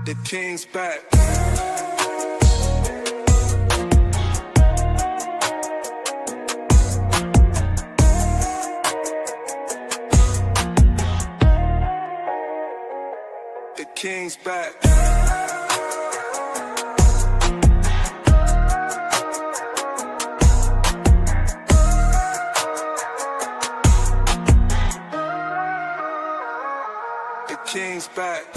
The King's back. The King's back. The King's back.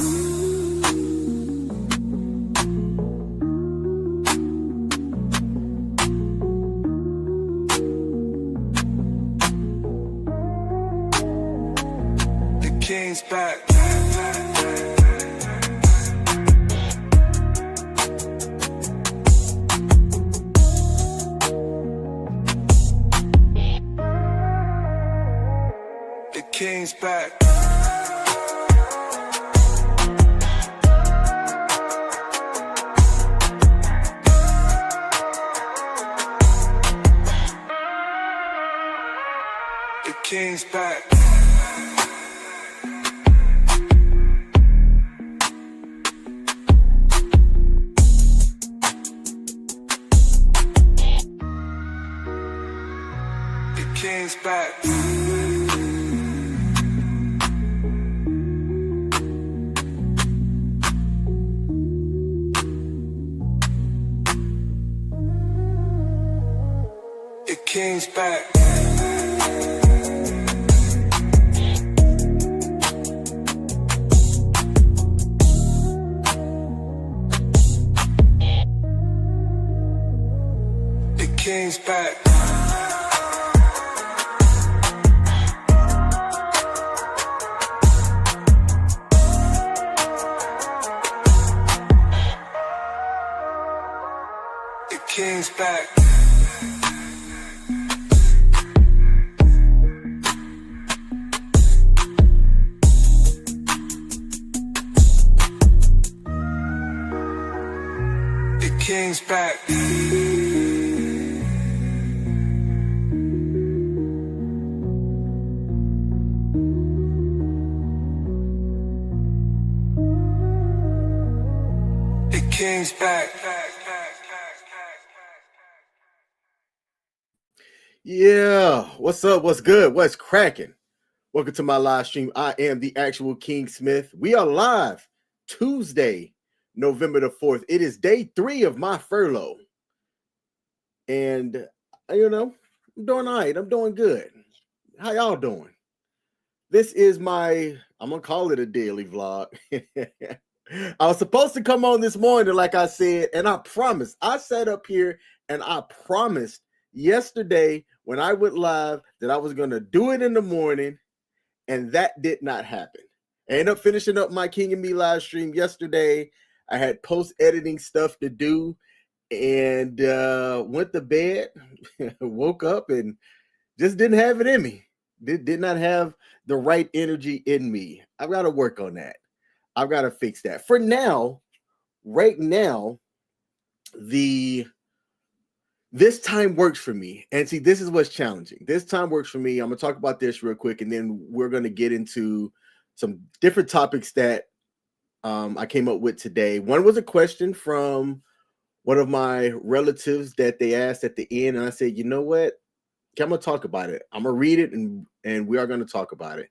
The King's back. The King's back. The King's back. The King's back. The King's back. The King's back. The King's back. The King's back. The King's back. Yeah, what's up? What's good? What's cracking? Welcome to my live stream. I am the actual King Smith. We are live Tuesday, November the 4th. It is day 3 of my furlough. And, I'm doing all right. I'm doing good. How y'all doing? This is I'm going to call it a daily vlog. I was supposed to come on this morning, like I said, and I promised. I sat up here and I promised yesterday when I went live that I was going to do it in the morning, and that did not happen. I ended up finishing up my King and Me live stream yesterday. I had post-editing stuff to do and went to bed, woke up, and just didn't have it in me. Did not have the right energy in me. I've got to work on that. I've got to fix that. For now, right now, this time works for me. And see, this is what's challenging. This time works for me. I'm going to talk about this real quick, and then we're going to get into some different topics that I came up with today. One was a question from one of my relatives that they asked at the end, and I said, you know what? I'm going to talk about it. I'm going to read it, and we are going to talk about it.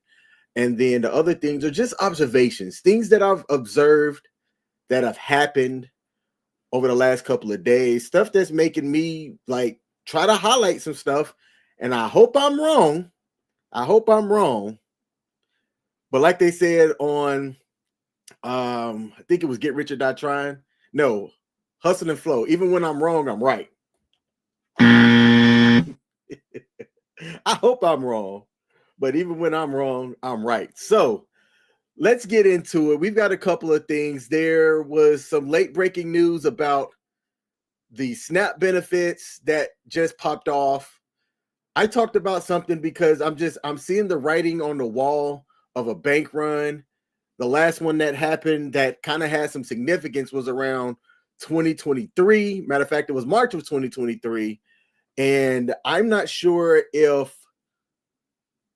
And then the other things are just observations, things that I've observed that have happened over the last couple of days, stuff that's making me like try to highlight some stuff. And I hope I'm wrong. But like they said on, I think it was Get Rich or Die Trying. No, Hustle and Flow. Even when I'm wrong, I'm right. I hope I'm wrong. But even when I'm wrong, I'm right. So let's get into it. We've got a couple of things. There was some late breaking news about the SNAP benefits that just popped off. I talked about something because I'm seeing the writing on the wall of a bank run. The last one that happened that kind of had some significance was around 2023. Matter of fact, it was March of 2023. And I'm not sure if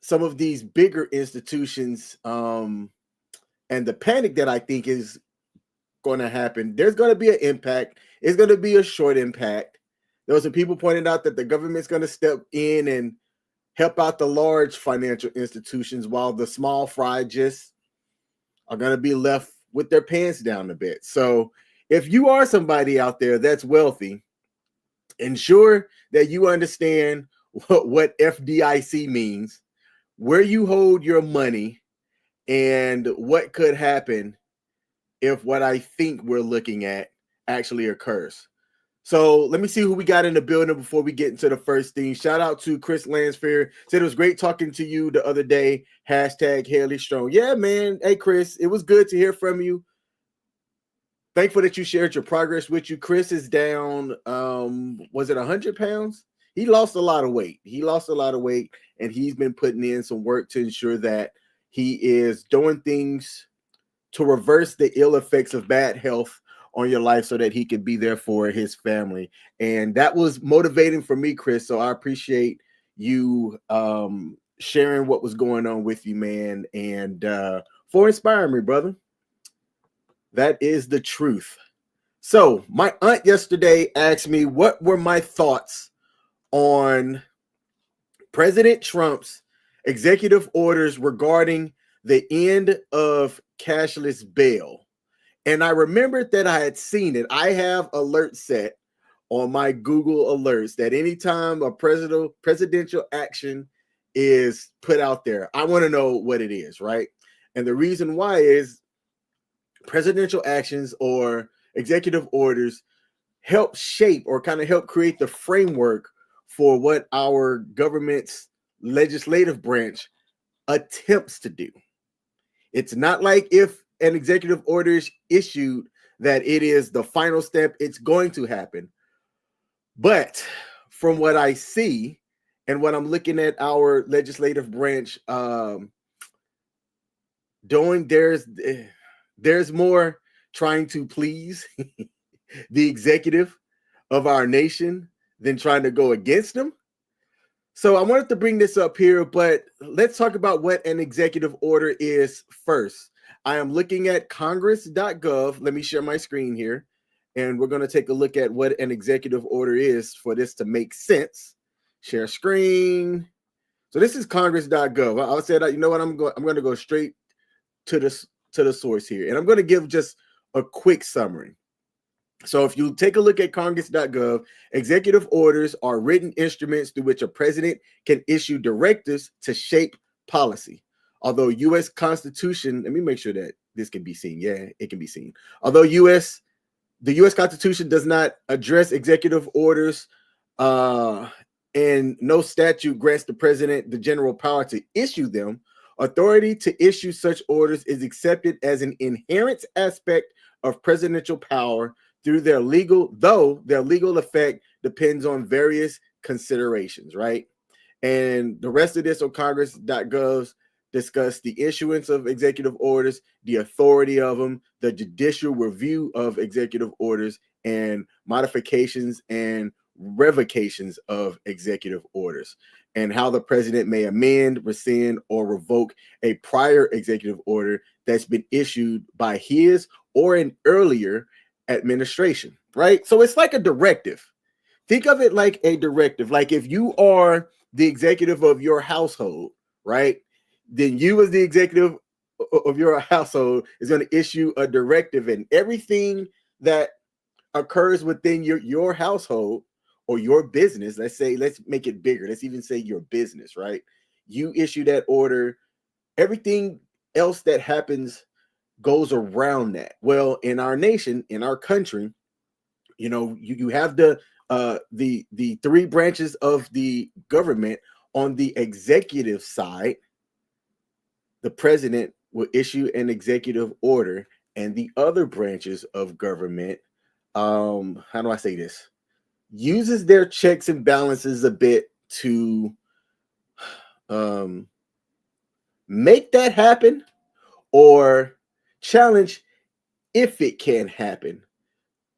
some of these bigger institutions and the panic that I think is going to happen. There's going to be an impact. It's going to be a short impact. There were some people pointed out that the government's going to step in and help out the large financial institutions while the small fry just are going to be left with their pants down a bit. So if you are somebody out there that's wealthy, ensure that you understand what FDIC means, where you hold your money, and what could happen if what I think we're looking at actually occurs. So let me see who we got in the building before we get into the first thing. Shout out to Chris Lansfair. Said it was great talking to you the other day. Hashtag Haley Strong. Yeah, man. Hey, Chris, it was good to hear from you. Thankful that you shared your progress with you. Chris is down, was it 100 pounds? He lost a lot of weight. And he's been putting in some work to ensure that he is doing things to reverse the ill effects of bad health on your life so that he can be there for his family. And that was motivating for me, Chris. So I appreciate you sharing what was going on with you, man, and for inspiring me, brother. That is the truth. So my aunt yesterday asked me what were my thoughts on President Trump's executive orders regarding the end of cashless bail. And I remembered that I had seen it. I have alerts set on my Google alerts that anytime a presidential action is put out there, I want to know what it is, right? And the reason why is presidential actions or executive orders help shape or kind of help create the framework for what our government's legislative branch attempts to do. It's not like if an executive order is issued that it is the final step, it's going to happen. But from what I see and what I'm looking at our legislative branch doing, there's more trying to please the executive of our nation than trying to go against them. So I wanted to bring this up here, but let's talk about what an executive order is first. I am looking at congress.gov. Let me share my screen here, and we're going to take a look at what an executive order is for this to make sense. Share screen. So this is congress.gov. I said, you know what, I'm going to go straight to the source here, and I'm going to give just a quick summary. So if you take a look at congress.gov, executive orders are written instruments through which a president can issue directives to shape policy. Although U.S. Constitution, let me make sure that this can be seen. Yeah, it can be seen. Although the U.S. Constitution does not address executive orders, and no statute grants the president the general power to issue them, authority to issue such orders is accepted as an inherent aspect of presidential power through their legal effect depends on various considerations, right? And the rest of this on congress.gov discuss the issuance of executive orders, the authority of them, the judicial review of executive orders, and modifications and revocations of executive orders, and how the president may amend, rescind, or revoke a prior executive order that's been issued by his or an earlier administration, right? So it's like a directive. Think of it like a directive. Like if you are the executive of your household, right? Then you as the executive of your household is going to issue a directive, and everything that occurs within your household or your business, let's make it bigger. Let's even say your business, right? You issue that order. Everything else that happens goes around that. Well, in our nation, in our country, you know, you have the three branches of the government. On the executive side, the president will issue an executive order, and the other branches of government, how do I say this, uses their checks and balances a bit to make that happen or challenge if it can happen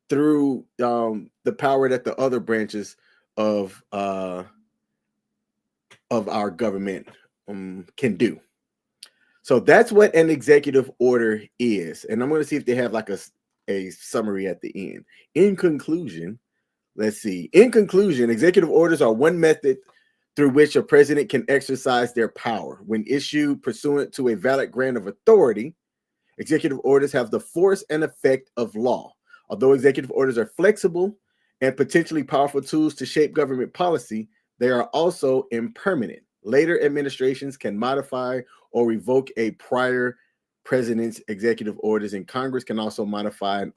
through the power that the other branches of our government can do. So that's what an executive order is. And I'm going to see if they have like a a summary at the end. In conclusion, let's see. In conclusion, executive orders are one method through which a president can exercise their power. When issued pursuant to a valid grant of authority, executive orders have the force and effect of law. Although executive orders are flexible and potentially powerful tools to shape government policy, they are also impermanent. Later administrations can modify or revoke a prior president's executive orders, and Congress can also modify and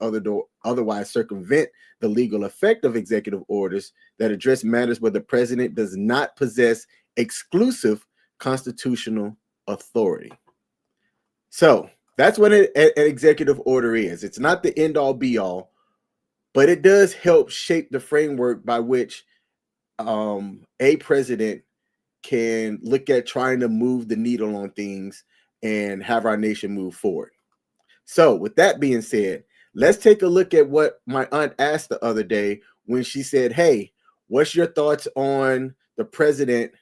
otherwise circumvent the legal effect of executive orders that address matters where the president does not possess exclusive constitutional authority. So that's what an executive order is. It's not the end all be all, but it does help shape the framework by which a president can look at trying to move the needle on things and have our nation move forward. So with that being said, let's take a look at what my aunt asked the other day when she said, hey, what's your thoughts on the president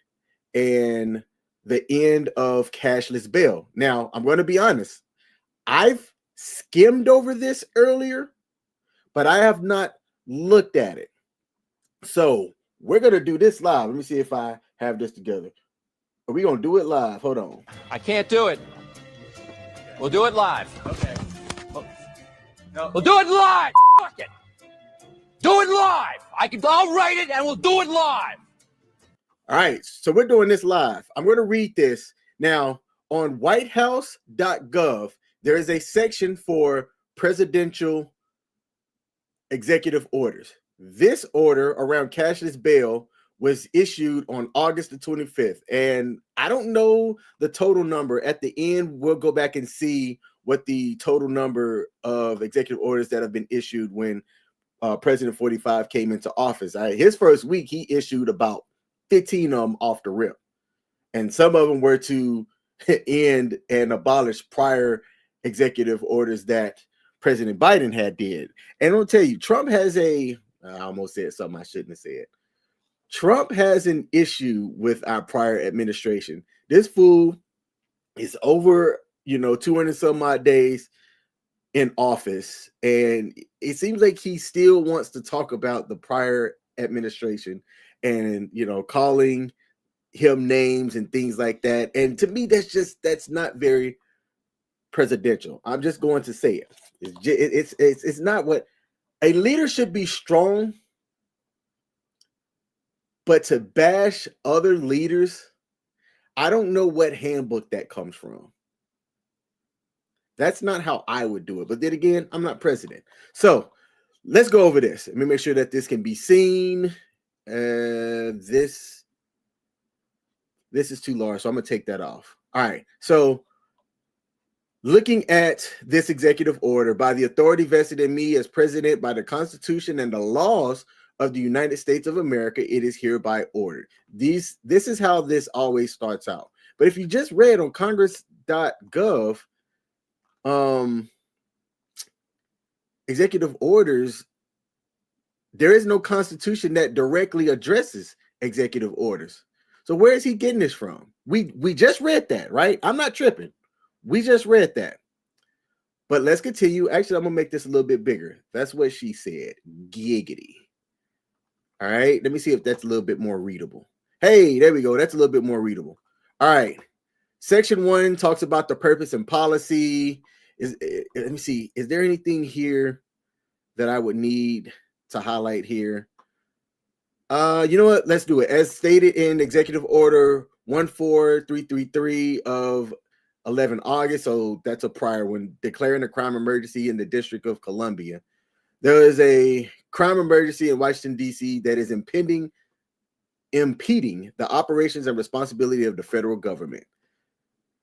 and the end of cashless bail? Now, I'm going to be honest. I've skimmed over this earlier, but I have not looked at it. So we're going to do this live. Let me see if I have this together. Are we going to do it live? Hold on. I can't do it. We'll do it live. Okay. We'll do it live. Fuck it. Do it live. I'll write it and we'll do it live. All right. So we're doing this live. I'm going to read this. Now, on whitehouse.gov, there is a section for presidential executive orders. This order around cashless bail was issued on August the 25th. And I don't know the total number. At the end, we'll go back and see what the total number of executive orders that have been issued when President 45 came into office. His first week, he issued about 15 of them off the rip. And some of them were to end and abolish prior executive orders that President Biden had did. And I'll tell you, Trump has I almost said something I shouldn't have said. Trump has an issue with our prior administration. This fool is over, 200 some odd days in office. And it seems like he still wants to talk about the prior administration and, calling him names and things like that. And to me, that's not very presidential. I'm just going to say it. It's not what a leader should be. Strong. But to bash other leaders, I don't know what handbook that comes from. That's not how I would do it. But then again, I'm not president. So let's go over this. Let me make sure that this can be seen. This is too large, so I'm going to take that off. All right. So looking at this executive order, by the authority vested in me as president by the Constitution and the laws of the United States of America, it is hereby ordered. This is how this always starts out. But if you just read on congress.gov, executive orders, there is no constitution that directly addresses executive orders. So where is he getting this from? We just read that, right? I'm not tripping. We just read that. But let's continue. Actually, I'm going to make this a little bit bigger. That's what she said. Giggity. All right. Let me see if that's a little bit more readable. Hey, there we go. That's a little bit more readable. All right. Section 1 talks about the purpose and policy. Let me see. Is there anything here that I would need to highlight here? You know what? Let's do it. As stated in Executive Order 14333 of 11 August. So that's a prior one, declaring a crime emergency in the District of Columbia. There is a crime emergency in Washington, D.C. that is impeding the operations and responsibility of the federal government.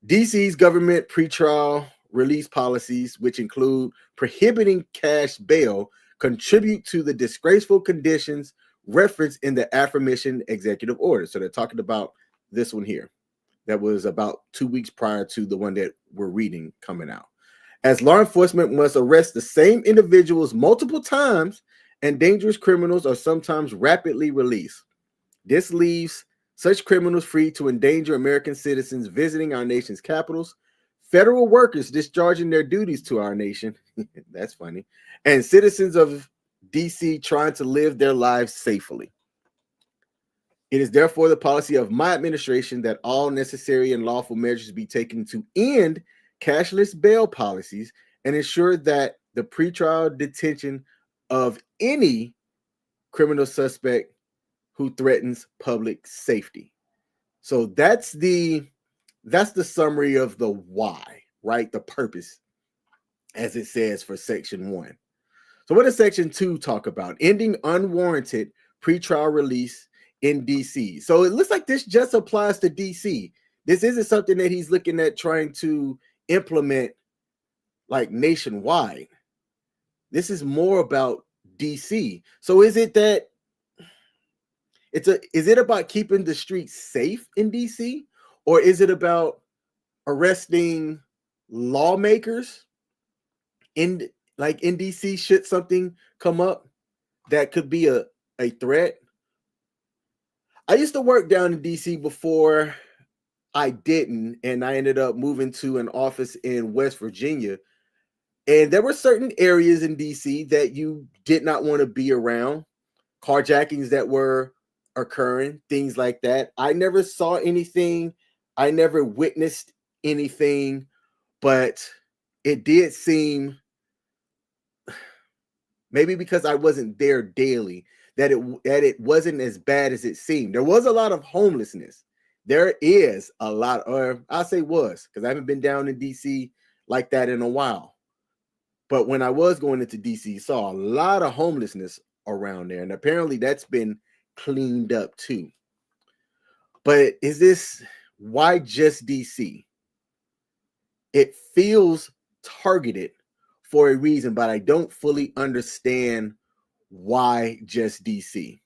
D.C.'s government pretrial release policies, which include prohibiting cash bail, contribute to the disgraceful conditions referenced in the aforementioned executive order. So they're talking about this one here. That was about 2 weeks prior to the one that we're reading coming out. As law enforcement must arrest the same individuals multiple times, and dangerous criminals are sometimes rapidly released. This leaves such criminals free to endanger American citizens visiting our nation's capitals. federal workers discharging their duties to our nation. That's funny. And citizens of DC trying to live their lives safely. It is therefore the policy of my administration that all necessary and lawful measures be taken to end cashless bail policies and ensure that the pretrial detention of any criminal suspect who threatens public safety. So that's the summary of the why, right? The purpose, as it says for Section 1. So what does Section 2 talk about? Ending unwarranted pretrial release in DC. So it looks like this just applies to DC. This isn't something that he's looking at trying to implement like nationwide. This is more about DC. So is it that is it about keeping the streets safe in DC, or is it about arresting lawmakers in DC should something come up that could be a threat? I used to work down in DC before I didn't, and I ended up moving to an office in West Virginia. And there were certain areas in DC that you did not want to be around, carjackings that were occurring, things like that. I never saw anything. I never witnessed anything, but it did seem, maybe because I wasn't there daily, that it wasn't as bad as it seemed. There was a lot of homelessness. There is a lot, or I'll say was, because I haven't been down in DC like that in a while. But when I was going into DC, saw a lot of homelessness around there. And apparently that's been cleaned up too. But is this, why just DC? It feels targeted for a reason, but I don't fully understand why just DC.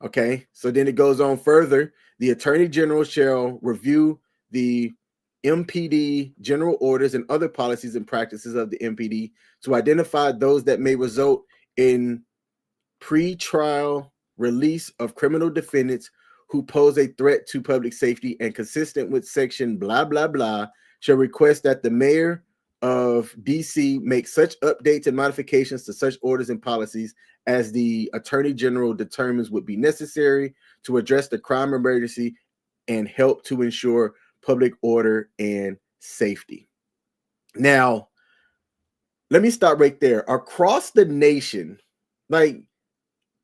Okay, so then it goes on further. The Attorney General shall review the MPD general orders and other policies and practices of the MPD to identify those that may result in pre-trial release of criminal defendants who pose a threat to public safety, and consistent with section blah, blah, blah, shall request that the mayor of DC make such updates and modifications to such orders and policies as the Attorney General determines would be necessary to address the crime emergency and help to ensure public order and safety. Now, let me stop right there. Across the nation, like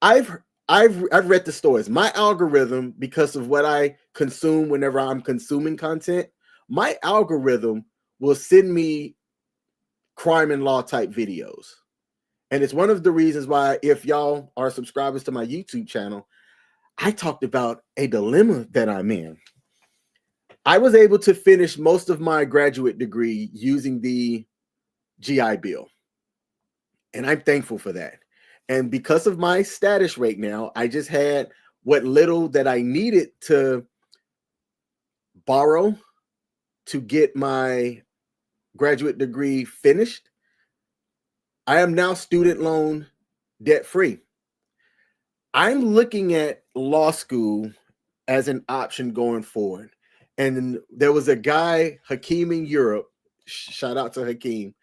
I've read the stories. My algorithm, because of what I consume whenever I'm consuming content, my algorithm will send me crime and law type videos. And it's one of the reasons why, if y'all are subscribers to my YouTube channel, I talked about a dilemma that I'm in. I was able to finish most of my graduate degree using the GI Bill. And I'm thankful for that. And because of my status right now, I just had what little that I needed to borrow to get my graduate degree finished. I am now student loan debt free. I'm looking at law school as an option going forward. And there was a guy, Hakeem in Europe, shout out to Hakeem,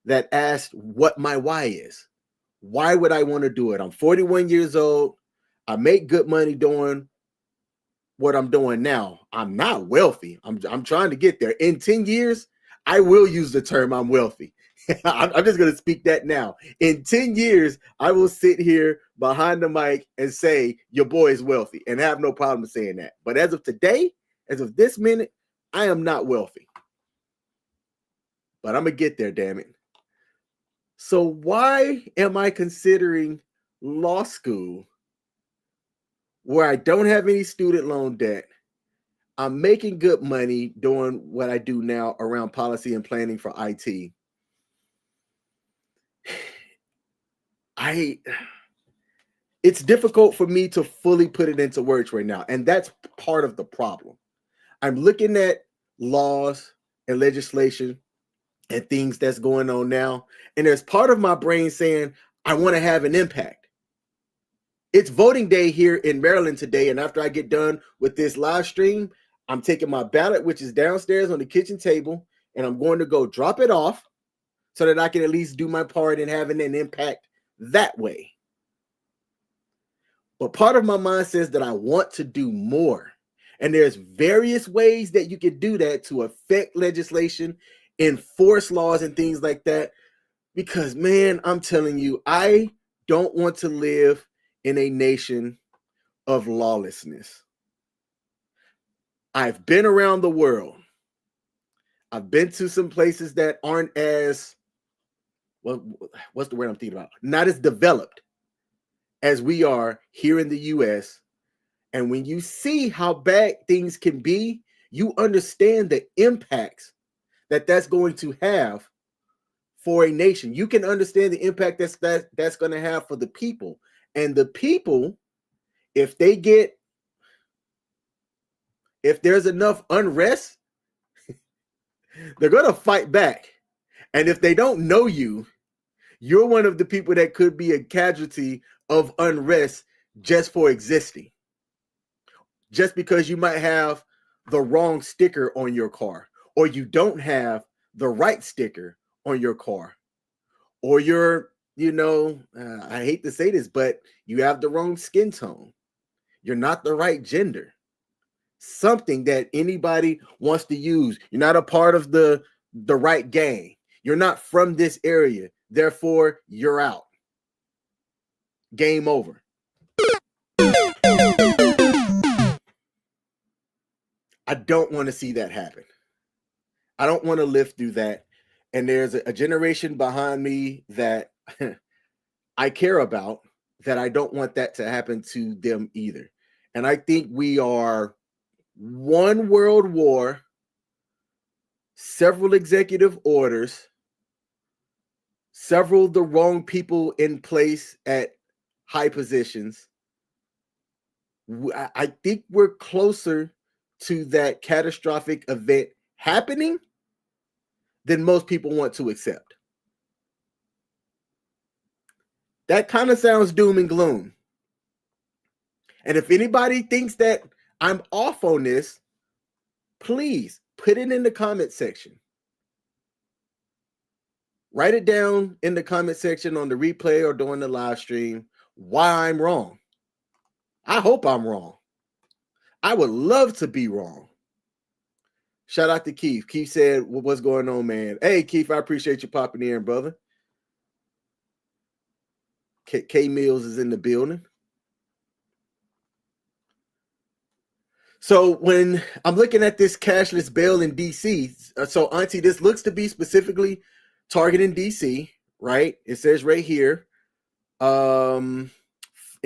that asked what my why is. Why would I want to do it? I'm 41 years old. I make good money doing what I'm doing now. I'm not wealthy. I'm trying to get there. In 10 years, I will use the term I'm wealthy. I'm just going to speak that now. In 10 years, I will sit here behind the mic and say, your boy is wealthy, and have no problem saying that. But as of today, as of this minute, I am not wealthy. But I'm going to get there, damn it. So why am I considering law school where I don't have any student loan debt? I'm making good money doing what I do now around policy and planning for IT. It's difficult for me to fully put it into words right now. And that's part of the problem. I'm looking at laws and legislation and things that's going on now. And there's part of my brain saying, I want to have an impact. It's voting day here in Maryland today. And after I get done with this live stream, I'm taking my ballot, which is downstairs on the kitchen table, and I'm going to go drop it off so that I can at least do my part in having an impact that way. But part of my mind says that I want to do more. And there's various ways that you can do that to affect legislation, enforce laws and things like that. Because, man, I'm telling you, I don't want to live in a nation of lawlessness. I've been around the world. I've been to some places that aren't as, well, what's the word I'm thinking about? Not as developed as we are here in the US. And when you see how bad things can be, you understand the impacts that that's going to have for a nation. You can understand the impact that's going to have for the people. And the people, if there's enough unrest, they're going to fight back. And if they don't know you, you're one of the people that could be a casualty of unrest just for existing. Just because you might have the wrong sticker on your car, or you don't have the right sticker on your car, or you're, I hate to say this, but you have the wrong skin tone. You're not the right gender. Something that anybody wants to use. You're not a part of the right gang. You're not from this area. Therefore, you're out. Game over. I don't want to see that happen. I don't want to live through that. And there's a generation behind me that I care about, that I don't want that to happen to them either. And I think we are one world war, several executive orders, several the wrong people in place at high positions. I think we're closer to that catastrophic event happening than most people want to accept. That kind of sounds doom and gloom. And if anybody thinks that I'm off on this, please put it in the comment section. Write it down in the comment section on the replay or during the live stream why I'm wrong. I hope I'm wrong. I would love to be wrong. Shout out to Keith. Keith said, well, what's going on, man? Hey, Keith, I appreciate you popping in, brother. K Mills is in the building. So when I'm looking at this cashless bail in DC, so Auntie, this looks to be specifically targeting DC, right? It says right here in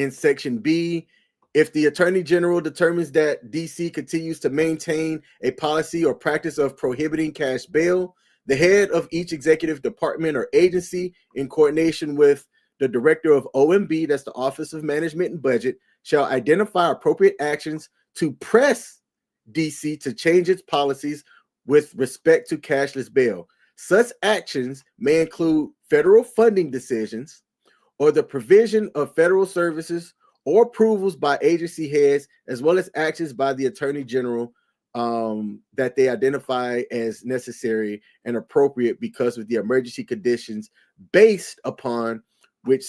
section B, if the Attorney General determines that DC continues to maintain a policy or practice of prohibiting cash bail, the head of each executive department or agency, in coordination with the director of OMB, that's the Office of Management and Budget, shall identify appropriate actions to press DC to change its policies with respect to cashless bail. Such actions may include federal funding decisions or the provision of federal services or approvals by agency heads, as well as actions by the Attorney General that they identify as necessary and appropriate because of the emergency conditions based upon which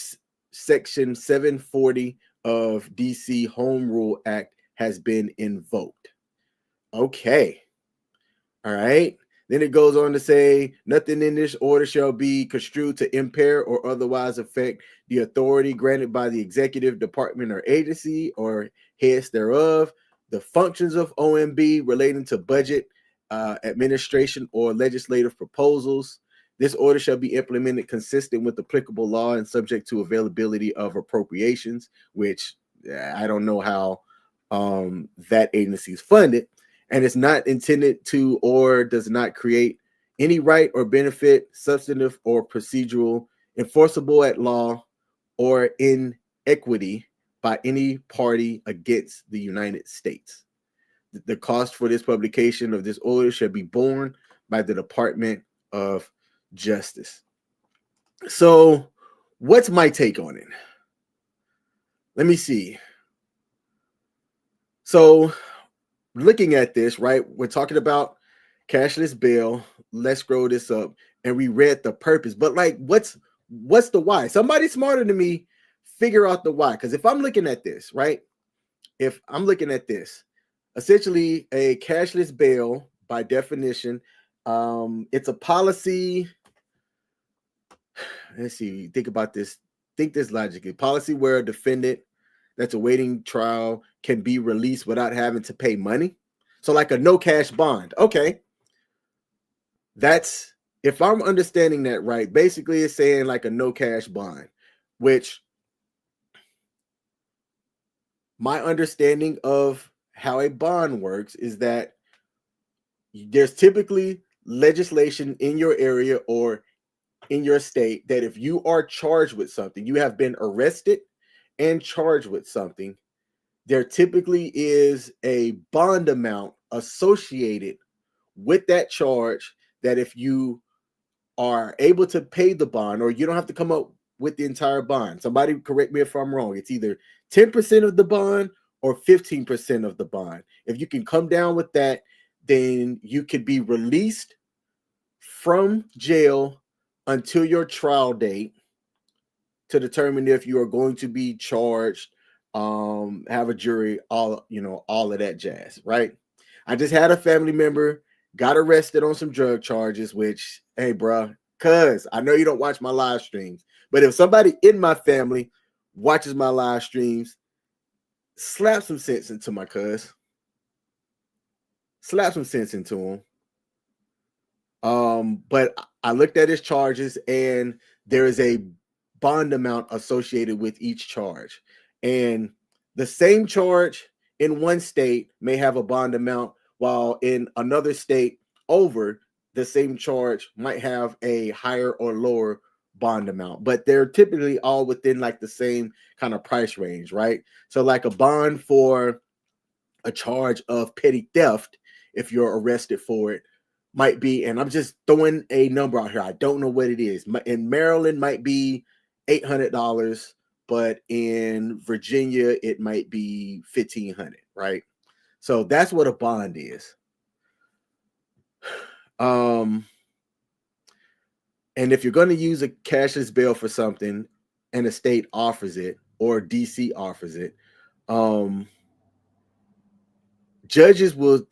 Section 740 of DC Home Rule Act has been invoked. Okay. All right. Then it goes on to say, nothing in this order shall be construed to impair or otherwise affect the authority granted by the executive department or agency or heads thereof, the functions of OMB relating to budget, administration, or legislative proposals. This order shall be implemented consistent with applicable law and subject to availability of appropriations, which I don't know how that agency is funded. And it's not intended to or does not create any right or benefit, substantive or procedural, enforceable at law, or in equity by any party against the United States. The cost for this publication of this order shall be borne by the Department of Justice. So, what's my take on it? Let me see. So, looking at this, right, we're talking about cashless bail. Let's scroll this up. And we read the purpose. But like, what's the why? Somebody smarter than me figure out the why. Because if I'm looking at this, right? If I'm looking at this, essentially a cashless bail by definition, it's a policy. Let's see, think about this. Think this logically. Policy where a defendant that's awaiting trial can be released without having to pay money. So like a no cash bond. Okay. That's, if I'm understanding that right, basically it's saying like a no cash bond, which my understanding of how a bond works is that there's typically legislation in your area or in your state that if you are charged with something, you have been arrested and charged with something, there typically is a bond amount associated with that charge that if you are able to pay the bond, or you don't have to come up with the entire bond. Somebody correct me if I'm wrong. It's either 10% of the bond or 15% of the bond. If you can come down with that, then you could be released from jail until your trial date to determine if you are going to be charged, have a jury, all of that jazz, right? I just had a family member got arrested on some drug charges, which, hey, bro, cuz I know you don't watch my live streams, but if somebody in my family watches my live streams, slap some sense into my cuz. Slap some sense into him. But I looked at his charges, and there is a bond amount associated with each charge. And the same charge in one state may have a bond amount, while in another state over, the same charge might have a higher or lower bond amount. But they're typically all within like the same kind of price range, right? So like a bond for a charge of petty theft, if you're arrested for it, might be, and I'm just throwing a number out here, I don't know what it is. In Maryland might be $800, but in Virginia it might be $1,500, right? So that's what a bond is. And if you're going to use a cashless bail for something and a state offers it, or DC offers it, judges will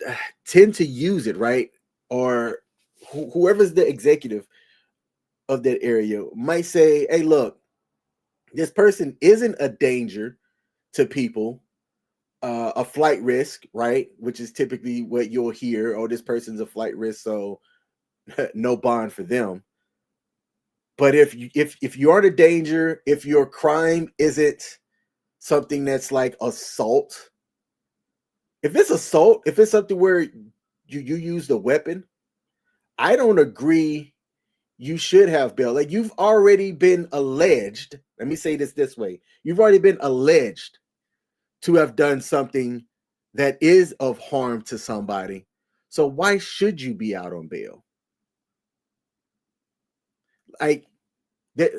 tend to use it, right? Or whoever's the executive of that area might say, hey, look, this person isn't a danger to people, a flight risk, right? Which is typically what you'll hear. Oh, this person's a flight risk, so no bond for them. But if you aren't a danger, if your crime isn't something that's like assault, if it's assault, if it's something where you used a weapon, I don't agree you should have bail. Like, you've already been alleged. Let me say this way. You've already been alleged to have done something that is of harm to somebody. So why should you be out on bail? Like that,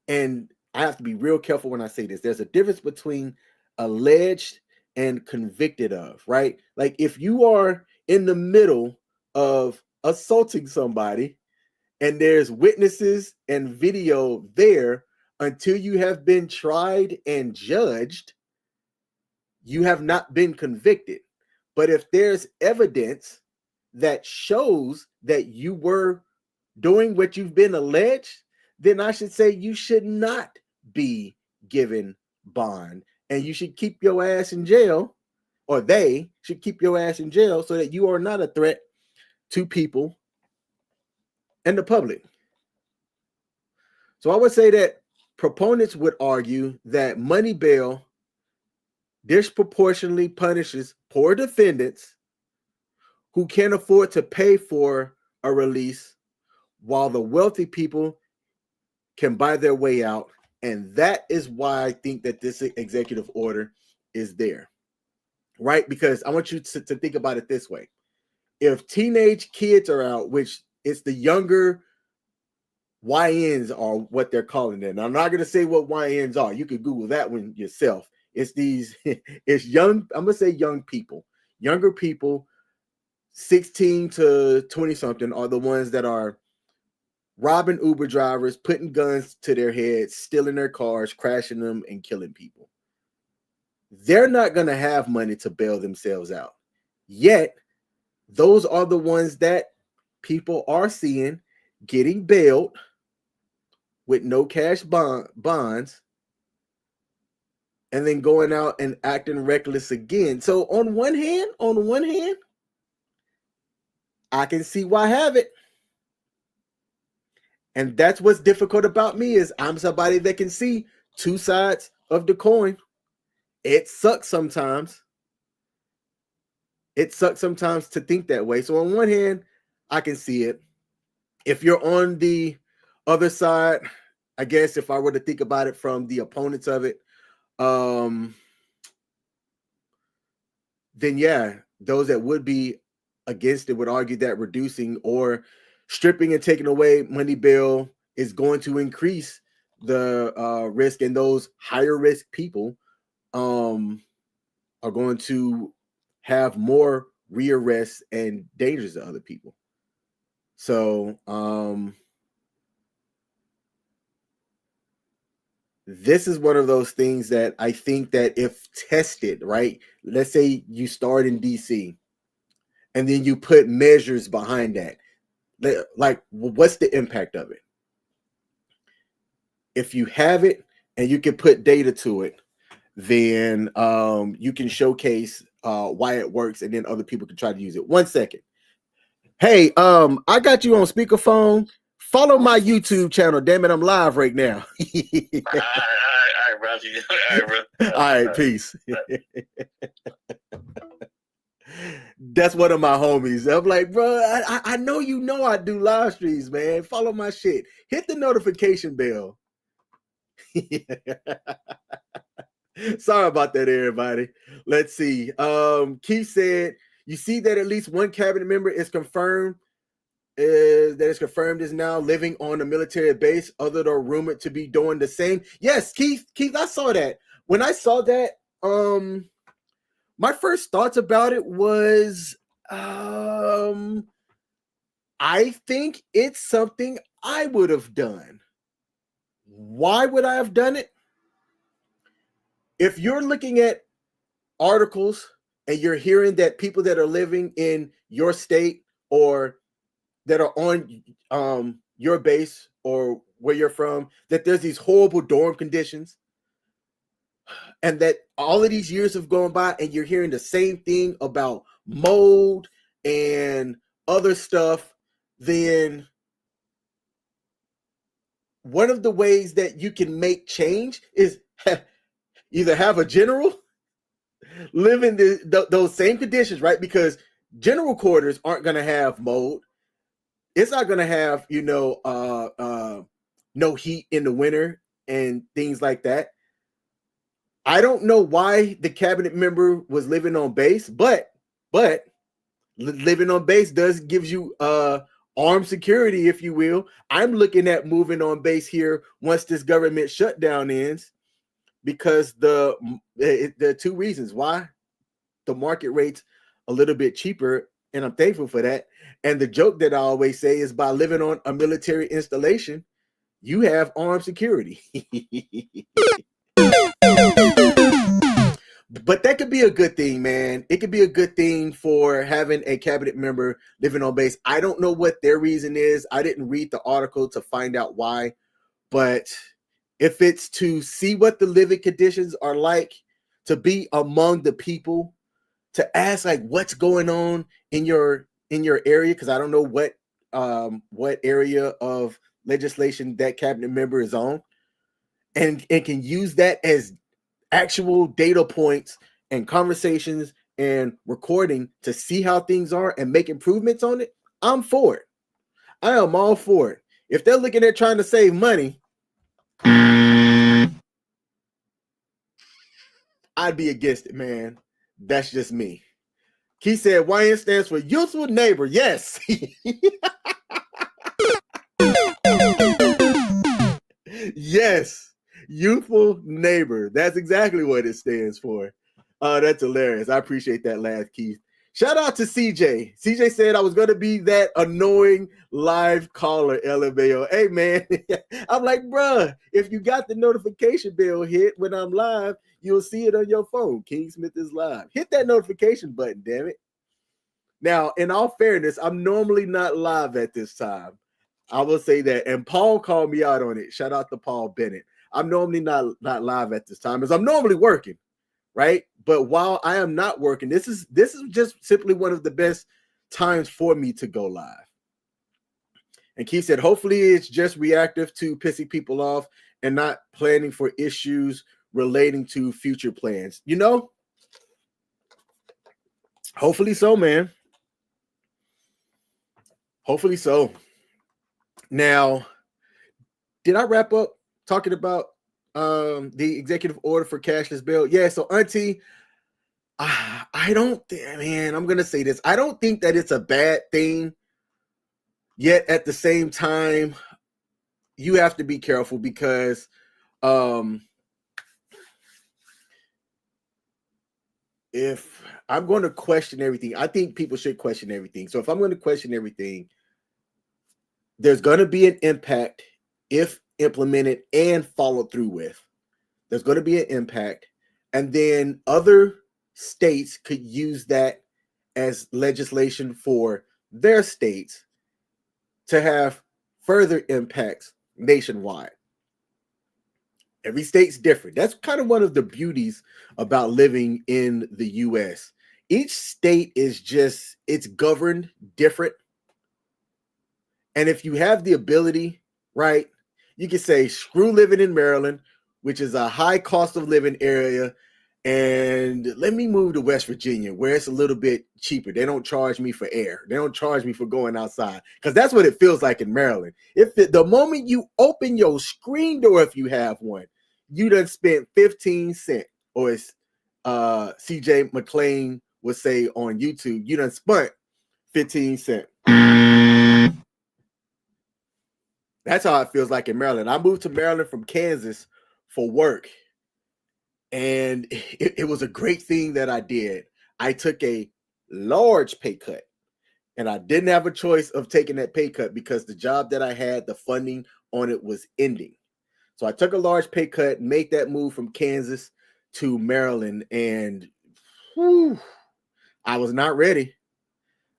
and I have to be real careful when I say this. There's a difference between alleged and convicted of, right? Like, if you are in the middle of assaulting somebody and there's witnesses and video there, until you have been tried and judged, you have not been convicted. But if there's evidence that shows that you were doing what you've been alleged, then I should say you should not be given bond, and you should keep your ass in jail, or they should keep your ass in jail, so that you are not a threat to people and the public. So I would say that proponents would argue that money bail disproportionately punishes poor defendants who can't afford to pay for a release, while the wealthy people can buy their way out. And that is why I think that this executive order is there, right? Because I want you to think about it this way. If teenage kids are out, which it's the younger YNs are what they're calling it. And I'm not going to say what YNs are. You could Google that one yourself. It's these, it's young, I'm going to say young people, younger people, 16 to 20 something are the ones that are robbing Uber drivers, putting guns to their heads, stealing their cars, crashing them, and killing people. They're not going to have money to bail themselves out. Yet, those are the ones that people are seeing getting bailed with no cash bonds, and then going out and acting reckless again. So on one hand, I can see why I have it. And that's what's difficult about me, is I'm somebody that can see two sides of the coin. It sucks sometimes. It sucks sometimes to think that way. So on one hand, I can see it. If you're on the other side, I guess if I were to think about it from the opponents of it, then yeah, those that would be against it would argue that reducing or stripping and taking away money bail is going to increase the risk, and those higher risk people are going to have more rearrests and dangers to other people. So this is one of those things that I think that if tested, right? Let's say you start in DC and then you put measures behind that. Like, what's the impact of it? If you have it and you can put data to it, then you can showcase why it works, and then other people can try to use it. 1 second. Hey, I got you on speakerphone. Follow my YouTube channel. Damn it, I'm live right now. All right, bro. All right, bro. All right, peace. That's one of my homies. I'm like, bro, I know you know I do live streams, man. Follow my shit. Hit the notification bell. Sorry about that, everybody. Let's see. Keith said, you see that at least one cabinet member is confirmed, is now living on a military base. Others are rumored to be doing the same. Yes, Keith, I saw that. When I saw that, my first thoughts about it was, I think it's something I would have done. Why would I have done it? If you're looking at articles and you're hearing that people that are living in your state or that are on your base or where you're from, that there's these horrible dorm conditions, and that all of these years have gone by and you're hearing the same thing about mold and other stuff, then one of the ways that you can make change is either have a general live in those same conditions, right? Because general quarters aren't going to have mold. It's not going to have, no heat in the winter and things like that. I don't know why the cabinet member was living on base, but living on base gives you armed security, if you will. I'm looking at moving on base here once this government shutdown ends, because there are two reasons why. The market rate's a little bit cheaper, and I'm thankful for that. And the joke that I always say is, by living on a military installation, you have armed security. But that could be a good thing, man. It could be a good thing for having a cabinet member living on base. I don't know what their reason is. I didn't read the article to find out why. But if it's to see what the living conditions are like, to be among the people, to ask like what's going on in your area, because I don't know what area of legislation that cabinet member is on, and can use that as actual data points and conversations and recording to see how things are and make improvements on it, I'm for it. I am all for it. If they're looking at trying to save money, I'd be against it, man. That's just me. Keith said YN stands for useful neighbor. Yes. Yes. Youthful neighbor. That's exactly what it stands for. That's hilarious. I appreciate that laugh, Keith. Shout out to CJ. CJ said I was going to be that annoying live caller, LMAO. Hey, man. I'm like, bruh, if you got the notification bell hit when I'm live, you'll see it on your phone. King Smith is live. Hit that notification button, damn it. Now, in all fairness, I'm normally not live at this time. I will say that. And Paul called me out on it. Shout out to Paul Bennett. I'm normally not live at this time, as I'm normally working, right? But while I am not working, this is just simply one of the best times for me to go live. And Keith said, hopefully it's just reactive to pissing people off and not planning for issues relating to future plans. You know, hopefully so, man. Hopefully so. Now, did I wrap up talking about the executive order for cashless bail? Yeah, so Auntie, I don't think, man, I'm going to say this. I don't think that it's a bad thing, yet at the same time, you have to be careful because if I'm going to question everything, I think people should question everything. So if I'm going to question everything, there's going to be an impact if implemented and followed through with. There's going to be an impact. And then other states could use that as legislation for their states to have further impacts nationwide. Every state's different. That's kind of one of the beauties about living in the US. Each state is just, it's governed different. And if you have the ability, right, you can say, screw living in Maryland, which is a high cost of living area, and let me move to West Virginia, where it's a little bit cheaper. They don't charge me for air. They don't charge me for going outside, because that's what it feels like in Maryland. The moment you open your screen door, if you have one, you done spent 15 cents, or as CJ McLean would say on YouTube, you done spent 15 cents. That's how it feels like in Maryland. I moved to Maryland from Kansas for work, and it was a great thing that I did. I took a large pay cut, and I didn't have a choice of taking that pay cut because the job that I had, the funding on it was ending. So I took a large pay cut, made that move from Kansas to Maryland, and I was not ready.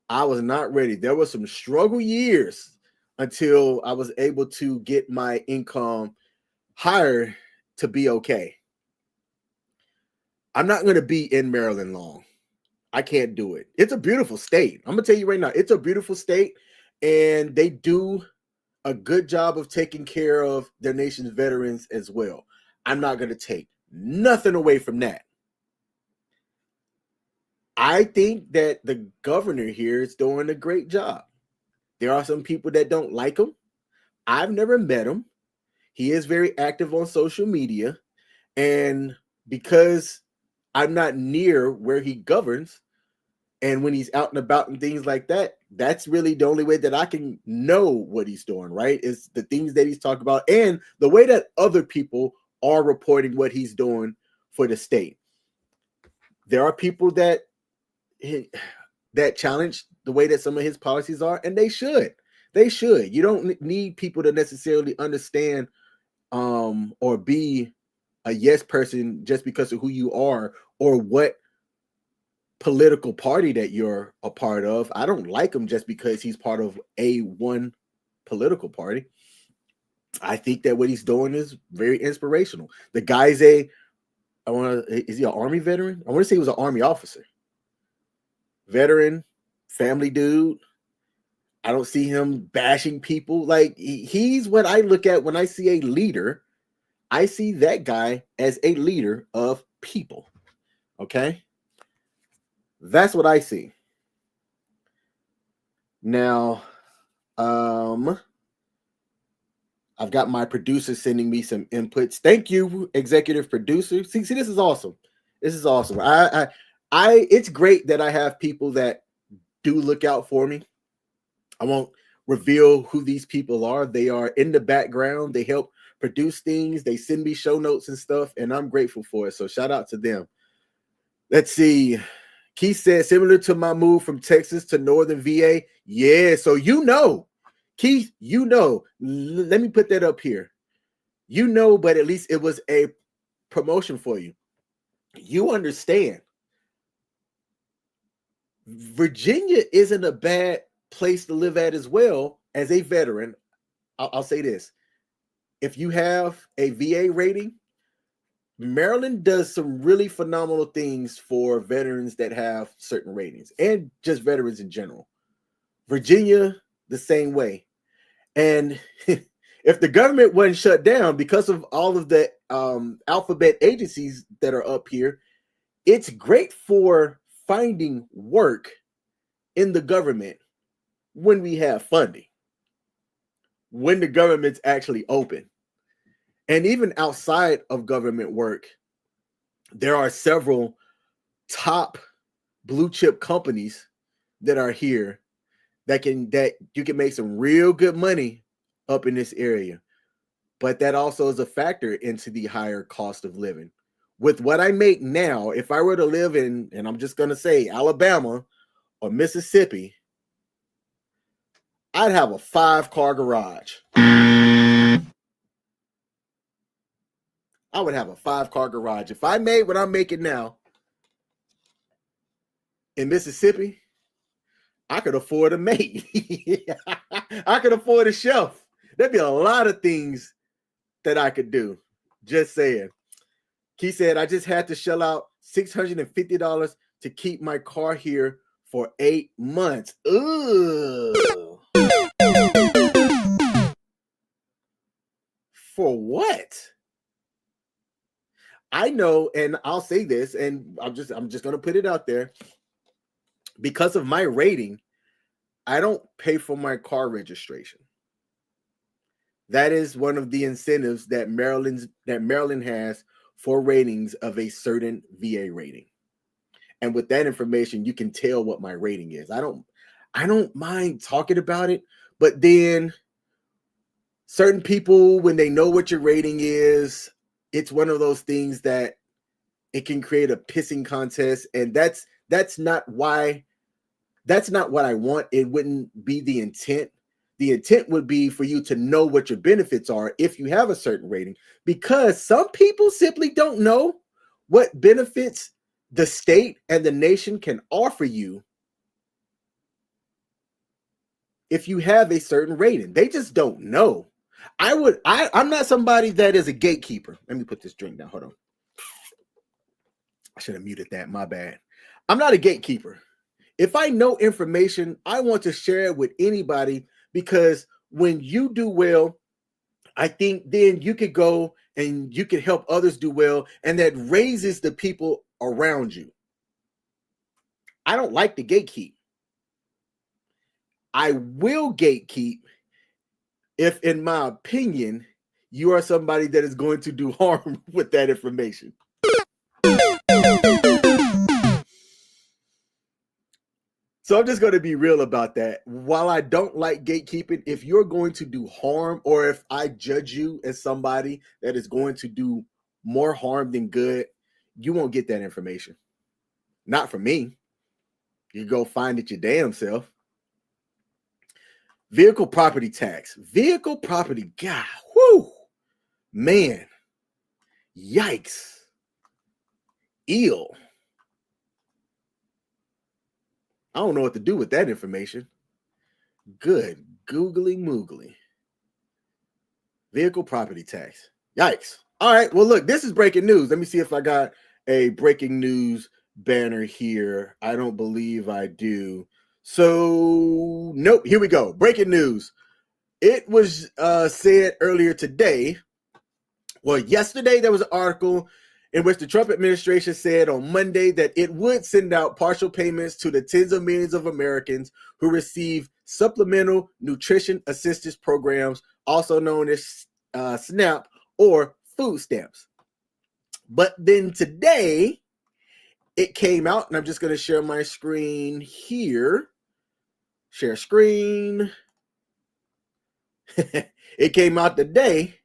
I was not ready. There were some struggle years until I was able to get my income higher to be okay. I'm not going to be in Maryland long. I can't do it. It's a beautiful state. I'm going to tell you right now, it's a beautiful state, and they do a good job of taking care of their nation's veterans as well. I'm not going to take nothing away from that. I think that the governor here is doing a great job. There are some people that don't like him. I've never met him. He is very active on social media. And because I'm not near where he governs, and when he's out and about and things like that, that's really the only way that I can know what he's doing, right? Is the things that he's talking about and the way that other people are reporting what he's doing for the state. There are people that challenge the way that some of his policies are, and they should. You don't need people to necessarily understand or be a yes person just because of who you are or what political party that you're a part of. I don't like him just because he's part of one political party. I think that what he's doing is very inspirational. The guy's is he an Army veteran? I want to say he was an Army officer. Veteran, family dude. I don't see him bashing people. Like, he's what I look at when I see a leader. I see that guy as a leader of people. Okay? That's what I see. Now, I've got my producer sending me some inputs. Thank you, executive producer. See, this is awesome. This is awesome. It's great that I have people that do look out for me. I won't reveal who these people are. They are in the background. They help produce things. They send me show notes and stuff, and I'm grateful for it. So shout out to them. Let's see. Keith said, similar to my move from Texas to Northern VA. Yeah, so Keith, let me put that up here. But at least it was a promotion for you. You understand. Virginia isn't a bad place to live at as well as a veteran. I'll say this. If you have a VA rating, Maryland does some really phenomenal things for veterans that have certain ratings and just veterans in general. Virginia, the same way. And if the government wasn't shut down because of all of the alphabet agencies that are up here, it's great for finding work in the government when we have funding, when the government's actually open. And even outside of government work, there are several top blue chip companies that are here that you can make some real good money up in this area. But that also is a factor into the higher cost of living. With what I make now, if I were to live in, and I'm just going to say Alabama or Mississippi, I'd have a 5-car garage. I would have a 5-car garage. If I made what I'm making now in Mississippi, I could afford a maid. I could afford a chef. There'd be a lot of things that I could do. Just saying. He said, I just had to shell out $650 to keep my car here for 8 months. Ugh. For what? I know, and I'll say this, and I'm just going to put it out there. Because of my rating, I don't pay for my car registration. That is one of the incentives that Maryland has for ratings of a certain VA rating. And with that information, you can tell what my rating is. I don't mind talking about it, but then certain people, when they know what your rating is, it's one of those things that it can create a pissing contest, and that's not what I want. It wouldn't be the intent. The intent would be for you to know what your benefits are if you have a certain rating, because some people simply don't know what benefits the state and the nation can offer you if you have a certain rating. They just don't know. I'm not somebody that is a gatekeeper. Let me put this drink down. Hold on. I should have muted that. My bad. I'm not a gatekeeper. If I know information, I want to share it with anybody, because when you do well, I think then you could go and you can help others do well, and that raises the people around you. I don't like to gatekeep. I will gatekeep if, in my opinion, you are somebody that is going to do harm with that information. So I'm just going to be real about that. While I don't like gatekeeping, if you're going to do harm, or if I judge you as somebody that is going to do more harm than good, you won't get that information. Not from me. You go find it your damn self. Vehicle property tax. Vehicle property. God, whoo, man. Yikes. Eel. I don't know what to do with that information. Good googly moogly. Vehicle property tax. Yikes. All right. Well, look, this is breaking news. Let me see if I got a breaking news banner here. I don't believe I do. So, nope. Here we go. Breaking news. It was said earlier today. Well, yesterday there was an article in which the Trump administration said on Monday that it would send out partial payments to the tens of millions of Americans who receive supplemental nutrition assistance programs, also known as SNAP or food stamps. But then today it came out, and I'm just going to share my screen here. Share screen. It came out today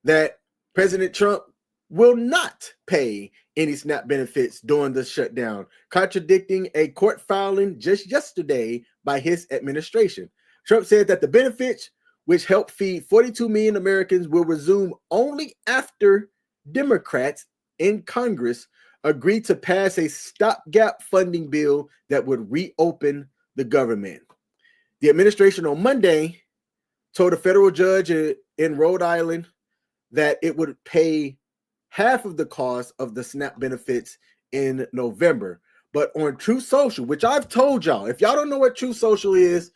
that President Trump will not pay any SNAP benefits during the shutdown, contradicting a court filing just yesterday by his administration. Trump said that the benefits, which help feed 42 million Americans, will resume only after Democrats in Congress agreed to pass a stopgap funding bill that would reopen the government. The administration on Monday told a federal judge in Rhode Island that it would pay half of the cost of the SNAP benefits in November. But on Truth Social, which I've told y'all, if y'all don't know what Truth Social is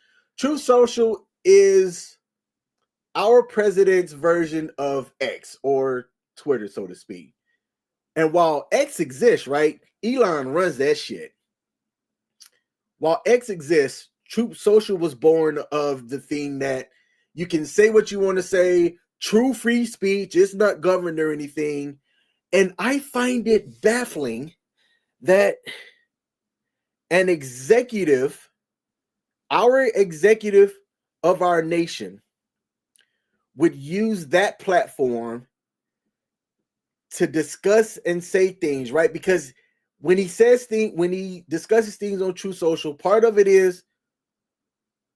our president's version of X, or Twitter, so to speak. And while X exists, right, Elon runs that shit. While X exists, Truth Social was born of the thing that you can say what you want to say, true free speech, it's not governed or anything. And I find it baffling that an executive, our executive of our nation, would use that platform to discuss and say things, right? Because when he says things, when he discusses things on Truth Social, part of it is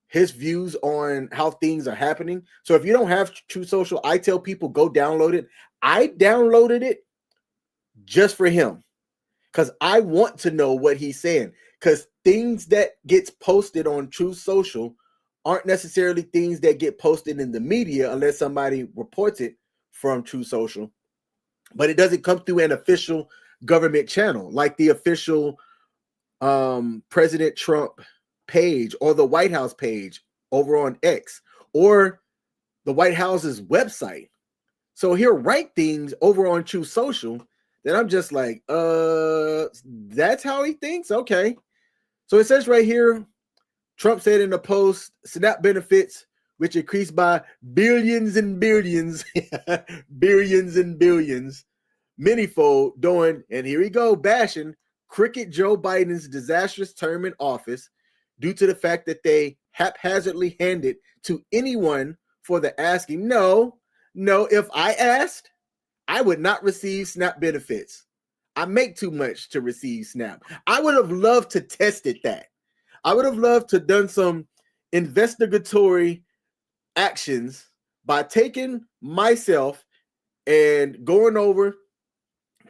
his views on how things are happening. So if you don't have Truth Social, I tell people go download it. I downloaded it just for him because I want to know what he's saying, because things that gets posted on Truth Social aren't necessarily things that get posted in the media unless somebody reports it from Truth Social, but it doesn't come through an official government channel like the official President Trump page or the White House page over on X or the White House's website. So he'll write things over on Truth Social that I'm just like, that's how he thinks? Okay. So it says right here, Trump said in the post, SNAP benefits, which increased by billions and billions, billions and billions, manyfold, doing, and here we go, bashing crooked Joe Biden's disastrous term in office due to the fact that they haphazardly handed to anyone for the asking. No, if I asked, I would not receive SNAP benefits. I make too much to receive SNAP. I would have loved to tested that. I would have loved to done some investigatory actions by taking myself and going over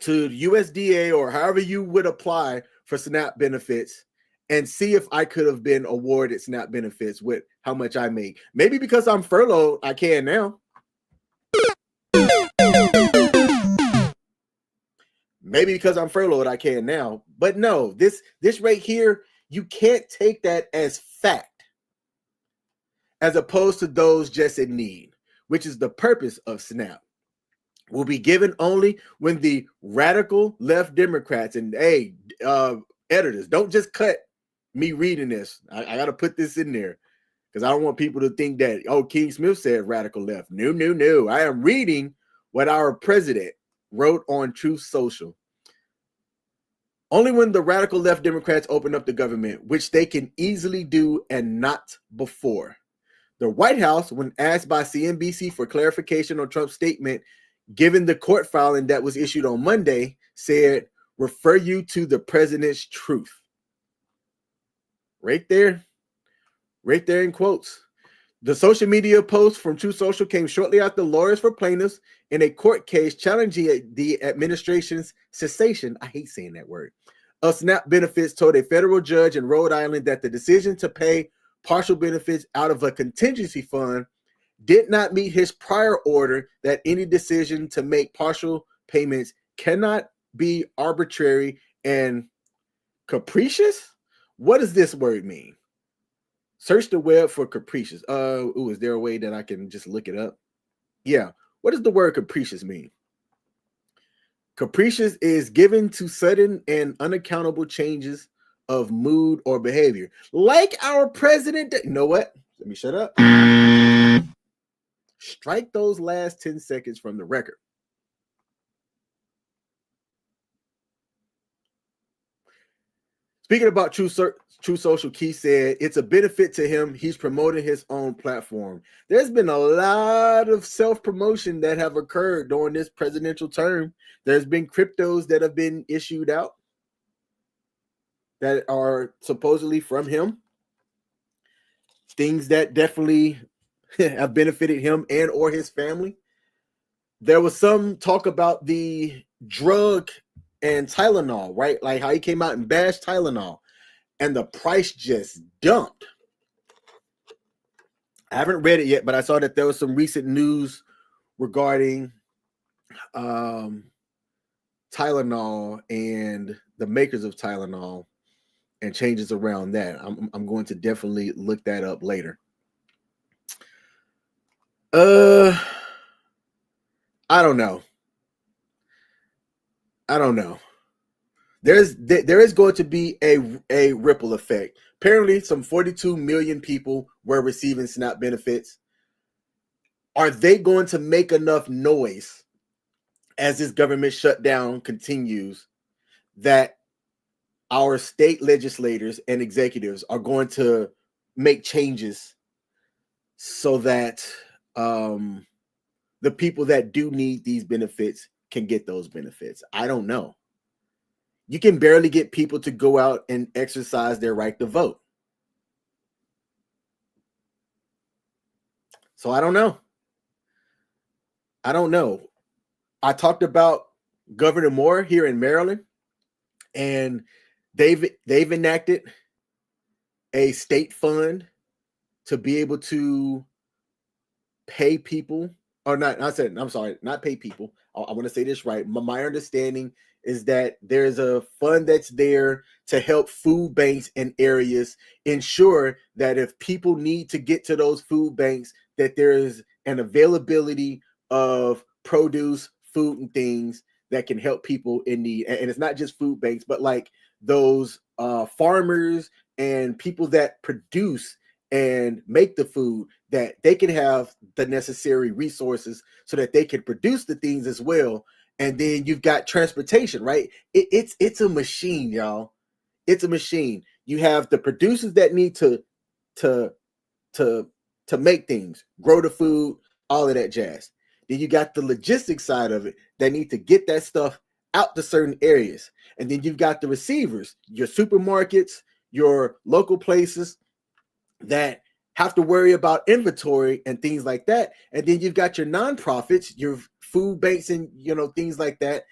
to USDA or however you would apply for SNAP benefits and see if I could have been awarded SNAP benefits with how much I make. Maybe because I'm furloughed, I can now. Maybe because I'm furloughed, I can now. But no, this right here, you can't take that as fact as opposed to those just in need, which is the purpose of SNAP. Will be given only when the radical left Democrats, and hey, editors, don't just cut me reading this. I got to put this in there because I don't want people to think that, oh, King Smith said radical left. No. I am reading what our president wrote on Truth Social. Only when the radical left Democrats open up the government, which they can easily do and not before. The White House, when asked by CNBC for clarification on Trump's statement, given the court filing that was issued on Monday, said, refer you to the president's truth. Right there in quotes. The social media post from Truth Social came shortly after lawyers for plaintiffs in a court case challenging the administration's cessation, I hate saying that word, of SNAP benefits told a federal judge in Rhode Island that the decision to pay partial benefits out of a contingency fund did not meet his prior order that any decision to make partial payments cannot be arbitrary and capricious. What does this word mean? Search the web for capricious. Is there a way that I can just look it up? Yeah. What does the word capricious mean? Capricious is given to sudden and unaccountable changes of mood or behavior. Like our president. You know what? Let me shut up. Strike those last 10 seconds from the record. Speaking about True Social, Key said it's a benefit to him. He's promoting his own platform. There's been a lot of self-promotion that have occurred during this presidential term. There's been cryptos that have been issued out that are supposedly from him. Things that definitely have benefited him and or his family. There was some talk about the drug and Tylenol, right? Like how he came out and bashed Tylenol and the price just dumped. I haven't read it yet, but I saw that there was some recent news regarding Tylenol and the makers of Tylenol and changes around that. I'm going to definitely look that up later. I don't know. There is going to be a ripple effect. Apparently, some 42 million people were receiving SNAP benefits. Are they going to make enough noise as this government shutdown continues that our state legislators and executives are going to make changes so that the people that do need these benefits can get those benefits? I don't know. You can barely get people to go out and exercise their right to vote. So I don't know. I talked about Governor Moore here in Maryland, and they've enacted a state fund to be able to pay people, or not pay people. I want to say this right. My understanding is that there's a fund that's there to help food banks in areas ensure that if people need to get to those food banks, that there is an availability of produce, food, and things that can help people in need. And it's not just food banks, but like those farmers and people that produce and make the food, that they can have the necessary resources so that they can produce the things as well. And then you've got transportation, right? It's a machine, y'all. It's a machine. You have the producers that need to make things, grow the food, all of that jazz. Then you got the logistics side of it that need to get that stuff out to certain areas. And then you've got the receivers, your supermarkets, your local places that have to worry about inventory and things like that. And then you've got your nonprofits, your food banks, and things like that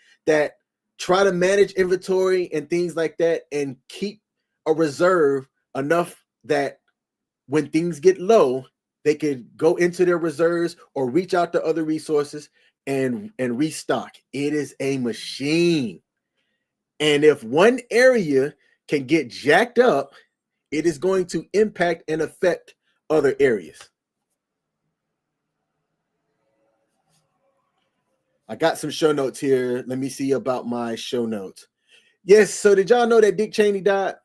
try to manage inventory and things like that and keep a reserve enough that when things get low, they could go into their reserves or reach out to other resources and restock. It is a machine. And if one area can get jacked up, it is going to impact and affect other areas. I got some show notes here. Let me see about my show notes. Yes, so did y'all know that Dick Cheney died?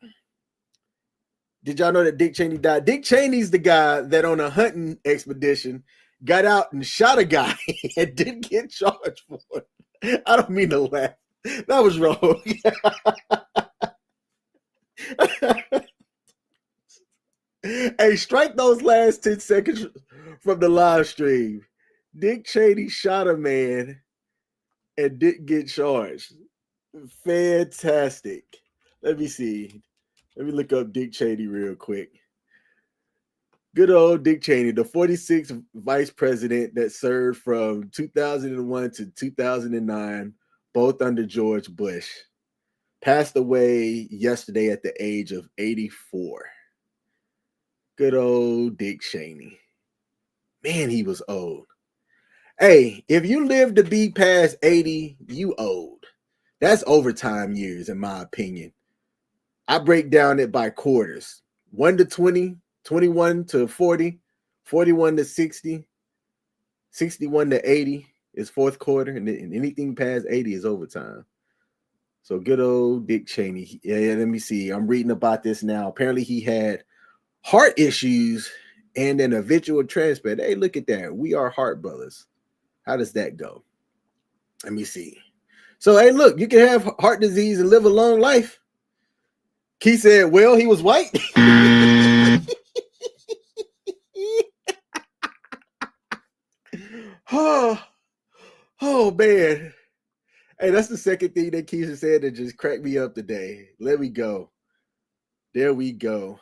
Dick Cheney's the guy that on a hunting expedition got out and shot a guy and didn't get charged for it. I don't mean to laugh. That was wrong. Hey, strike those last 10 seconds from the live stream. Dick Cheney shot a man and didn't get charged. Fantastic. Let me see. Let me look up Dick Cheney real quick. Good old Dick Cheney, the 46th vice president that served from 2001 to 2009, both under George Bush, passed away yesterday at the age of 84. Good old Dick Cheney. Man, he was old. Hey, if you live to be past 80, you old. That's overtime years, in my opinion. I break down it by quarters. 1 to 20, 21 to 40, 41 to 60, 61 to 80 is fourth quarter, and anything past 80 is overtime. So good old Dick Cheney. Yeah, let me see. I'm reading about this now. Apparently he had heart issues and an eventual transplant. Hey, look at that. We are heart brothers. How does that go? Let me see. So, hey, look, you can have heart disease and live a long life. Key said, well, he was white. Oh, man. Hey, that's the second thing that Keisha said that just cracked me up today. Let me go. There we go.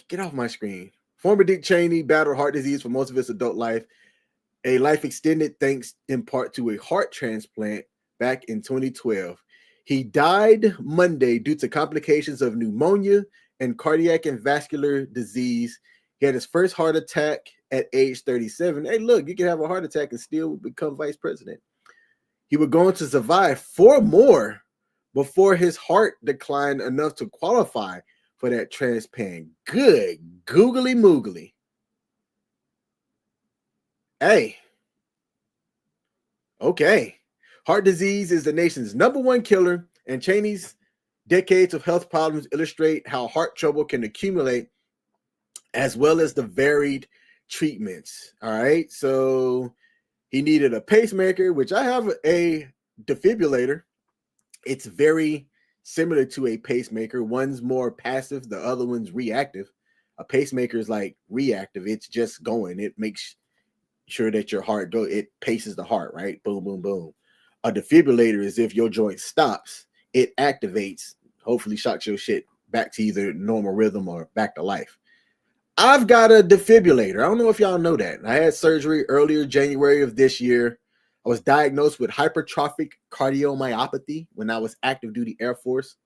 Get off my screen. Former Dick Cheney battled heart disease for most of his adult life. A life extended thanks in part to a heart transplant back in 2012. He died Monday due to complications of pneumonia and cardiac and vascular disease. He had his first heart attack at age 37. Hey, look, you can have a heart attack and still become vice president. He was going to survive 4 more before his heart declined enough to qualify for that transplant. Good googly moogly. Hey. Okay. Heart disease is the nation's #1 killer, and Cheney's decades of health problems illustrate how heart trouble can accumulate, as well as the varied treatments. All right. So he needed a pacemaker, which I have a defibrillator. It's very similar to a pacemaker. One's more passive, the other one's reactive. A pacemaker is like reactive. It's just going. It makes sure that your heart goes. It paces the heart, right? Boom, boom, boom. A defibrillator is if your joint stops, it activates, hopefully shocks your shit back to either normal rhythm or back to life. I've got a defibrillator. I don't know if y'all know that. I had surgery earlier January of this year. I was diagnosed with hypertrophic cardiomyopathy when I was active duty Air Force.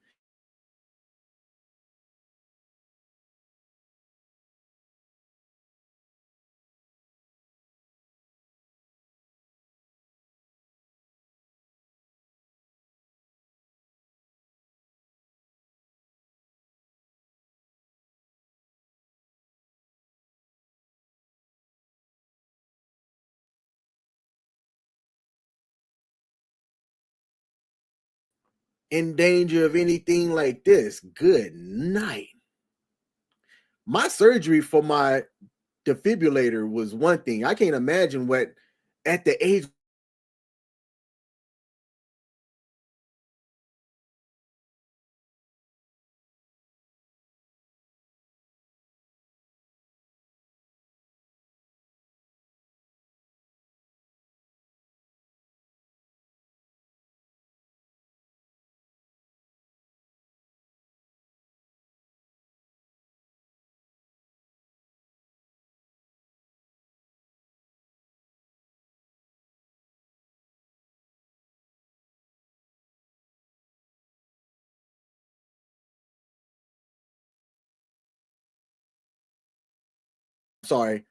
In danger of anything like this. Good night. My surgery for my defibrillator was one thing. I can't imagine what at the age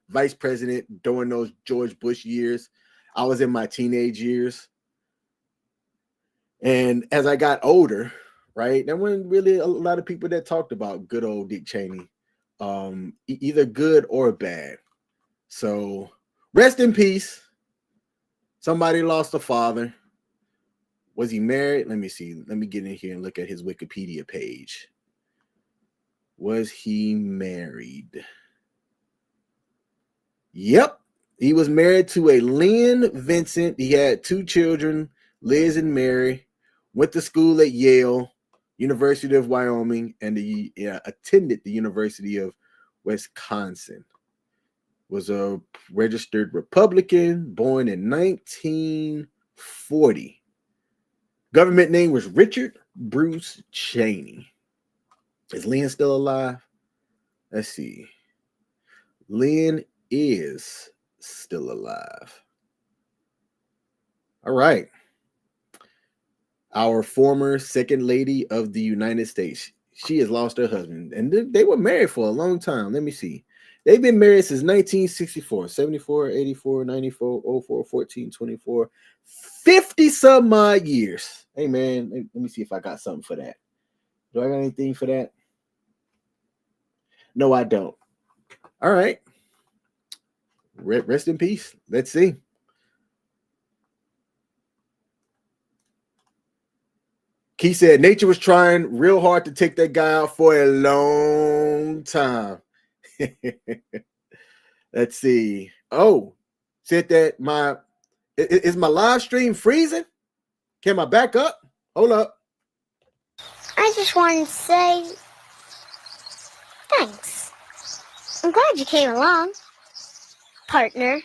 vice president during those George Bush years. I was in my teenage years. And as I got older, right, there weren't really a lot of people that talked about good old Dick Cheney, either good or bad. So rest in peace. Somebody lost a father. Was he married? Let me see. Let me get in here and look at his Wikipedia page. Was he married? Yep. He was married to a Lynn Vincent. He had 2 children, Liz and Mary. Went to school at Yale, University of Wyoming, and attended the University of Wisconsin. Was a registered Republican, born in 1940. Government name was Richard Bruce Cheney. Is Lynn still alive? Let's see. Lynn is still alive. All right. Our former second lady of the United States. She has lost her husband, and they were married for a long time. Let me see. They've been married since 1964, 74, 84, 94, 04, 14, 24, 50 some odd years. Hey, man, let me see if I got something for that. Do I got anything for that? No, I don't. All right. Rest in peace. Let's see. Key said nature was trying real hard to take that guy out for a long time. Let's see. Oh, said that is my live stream freezing? Can I back up? Hold up. I just wanted to say thanks. I'm glad you came along, partner.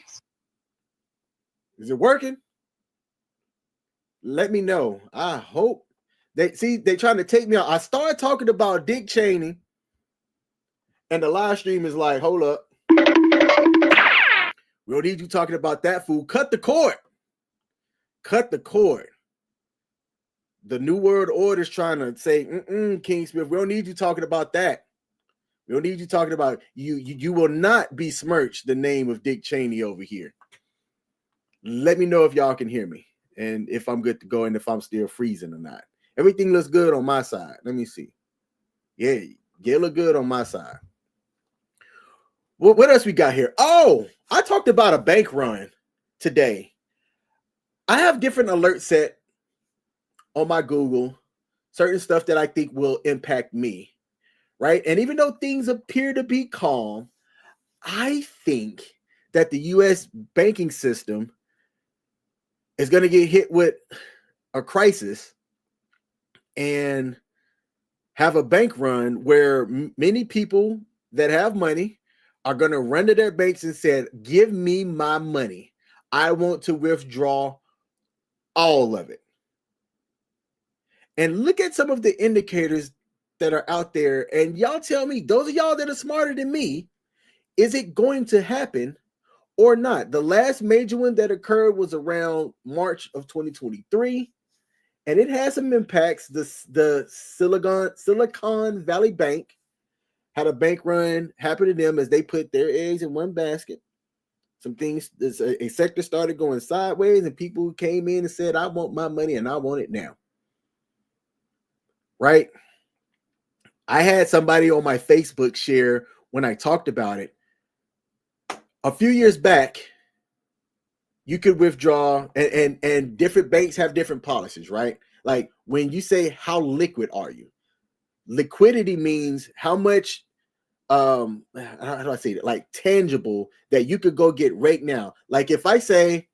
Is it working? Let me know. I hope. They trying to take me out. I started talking about Dick Cheney, and the live stream is like, hold up. We don't need you talking about that fool. Cut the cord. Cut the cord. The New World Order is trying to say, King Smith, we don't need you talking about that. We don't need you talking about you will not besmirch the name of Dick Cheney over here. Let me know if y'all can hear me and if I'm good to go and if I'm still freezing or not. Everything looks good on my side. Let me see. Yeah, look good on my side. What else we got here? Oh, I talked about a bank run today. I have different alerts set on my Google, certain stuff that I think will impact me, right? And even though things appear to be calm, I think that the U.S. banking system is going to get hit with a crisis and have a bank run where many people that have money are going to run to their banks and say, give me my money. I want to withdraw all of it. And look at some of the indicators that are out there. And y'all tell me, those of y'all that are smarter than me, is it going to happen or not? The last major one that occurred was around March of 2023. And it has some impacts. The Silicon Valley Bank had a bank run happen to them as they put their eggs in one basket. Some things, a sector started going sideways, and people came in and said, I want my money and I want it now. Right? I had somebody on my Facebook share when I talked about it. A few years back, you could withdraw, and different banks have different policies, right? Like when you say, how liquid are you? Liquidity means how much, how do I say it? Like tangible that you could go get right now. Like if I say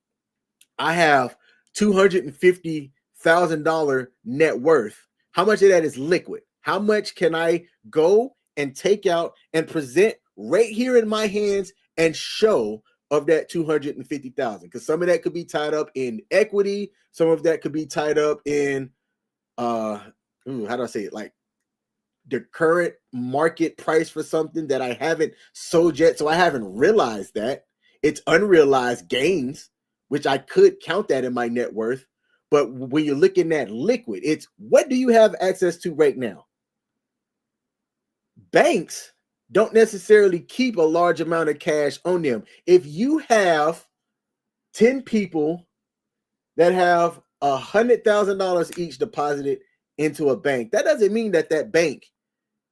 I have $250,000 net worth, how much of that is liquid? How much can I go and take out and present right here in my hands and show of that 250,000? Because some of that could be tied up in equity. Some of that could be tied up in, how do I say it? Like the current market price for something that I haven't sold yet. So I haven't realized that. It's unrealized gains, which I could count that in my net worth. But when you're looking at liquid, it's what do you have access to right now? Banks don't necessarily keep a large amount of cash on them. If you have 10 people that have $100,000 each deposited into a bank, that doesn't mean that that bank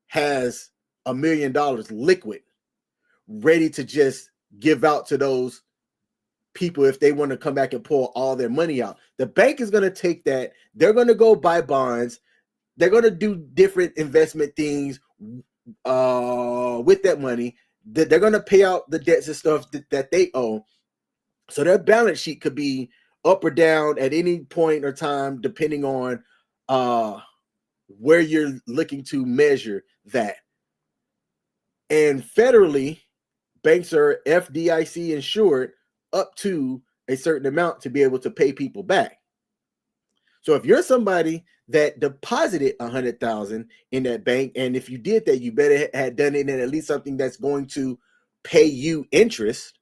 has $1 million liquid ready to just give out to those people if they want to come back and pull all their money out. The bank is going to take that. They're going to go buy bonds. They're going to do different investment things with that money. They're going to pay out the debts and stuff that they owe. So their balance sheet could be up or down at any point or time, depending on where you're looking to measure that. And federally, banks are FDIC insured up to a certain amount to be able to pay people back. So if you're somebody that deposited 100,000 in that bank, and if you did that, you better have done it in at least something that's going to pay you interest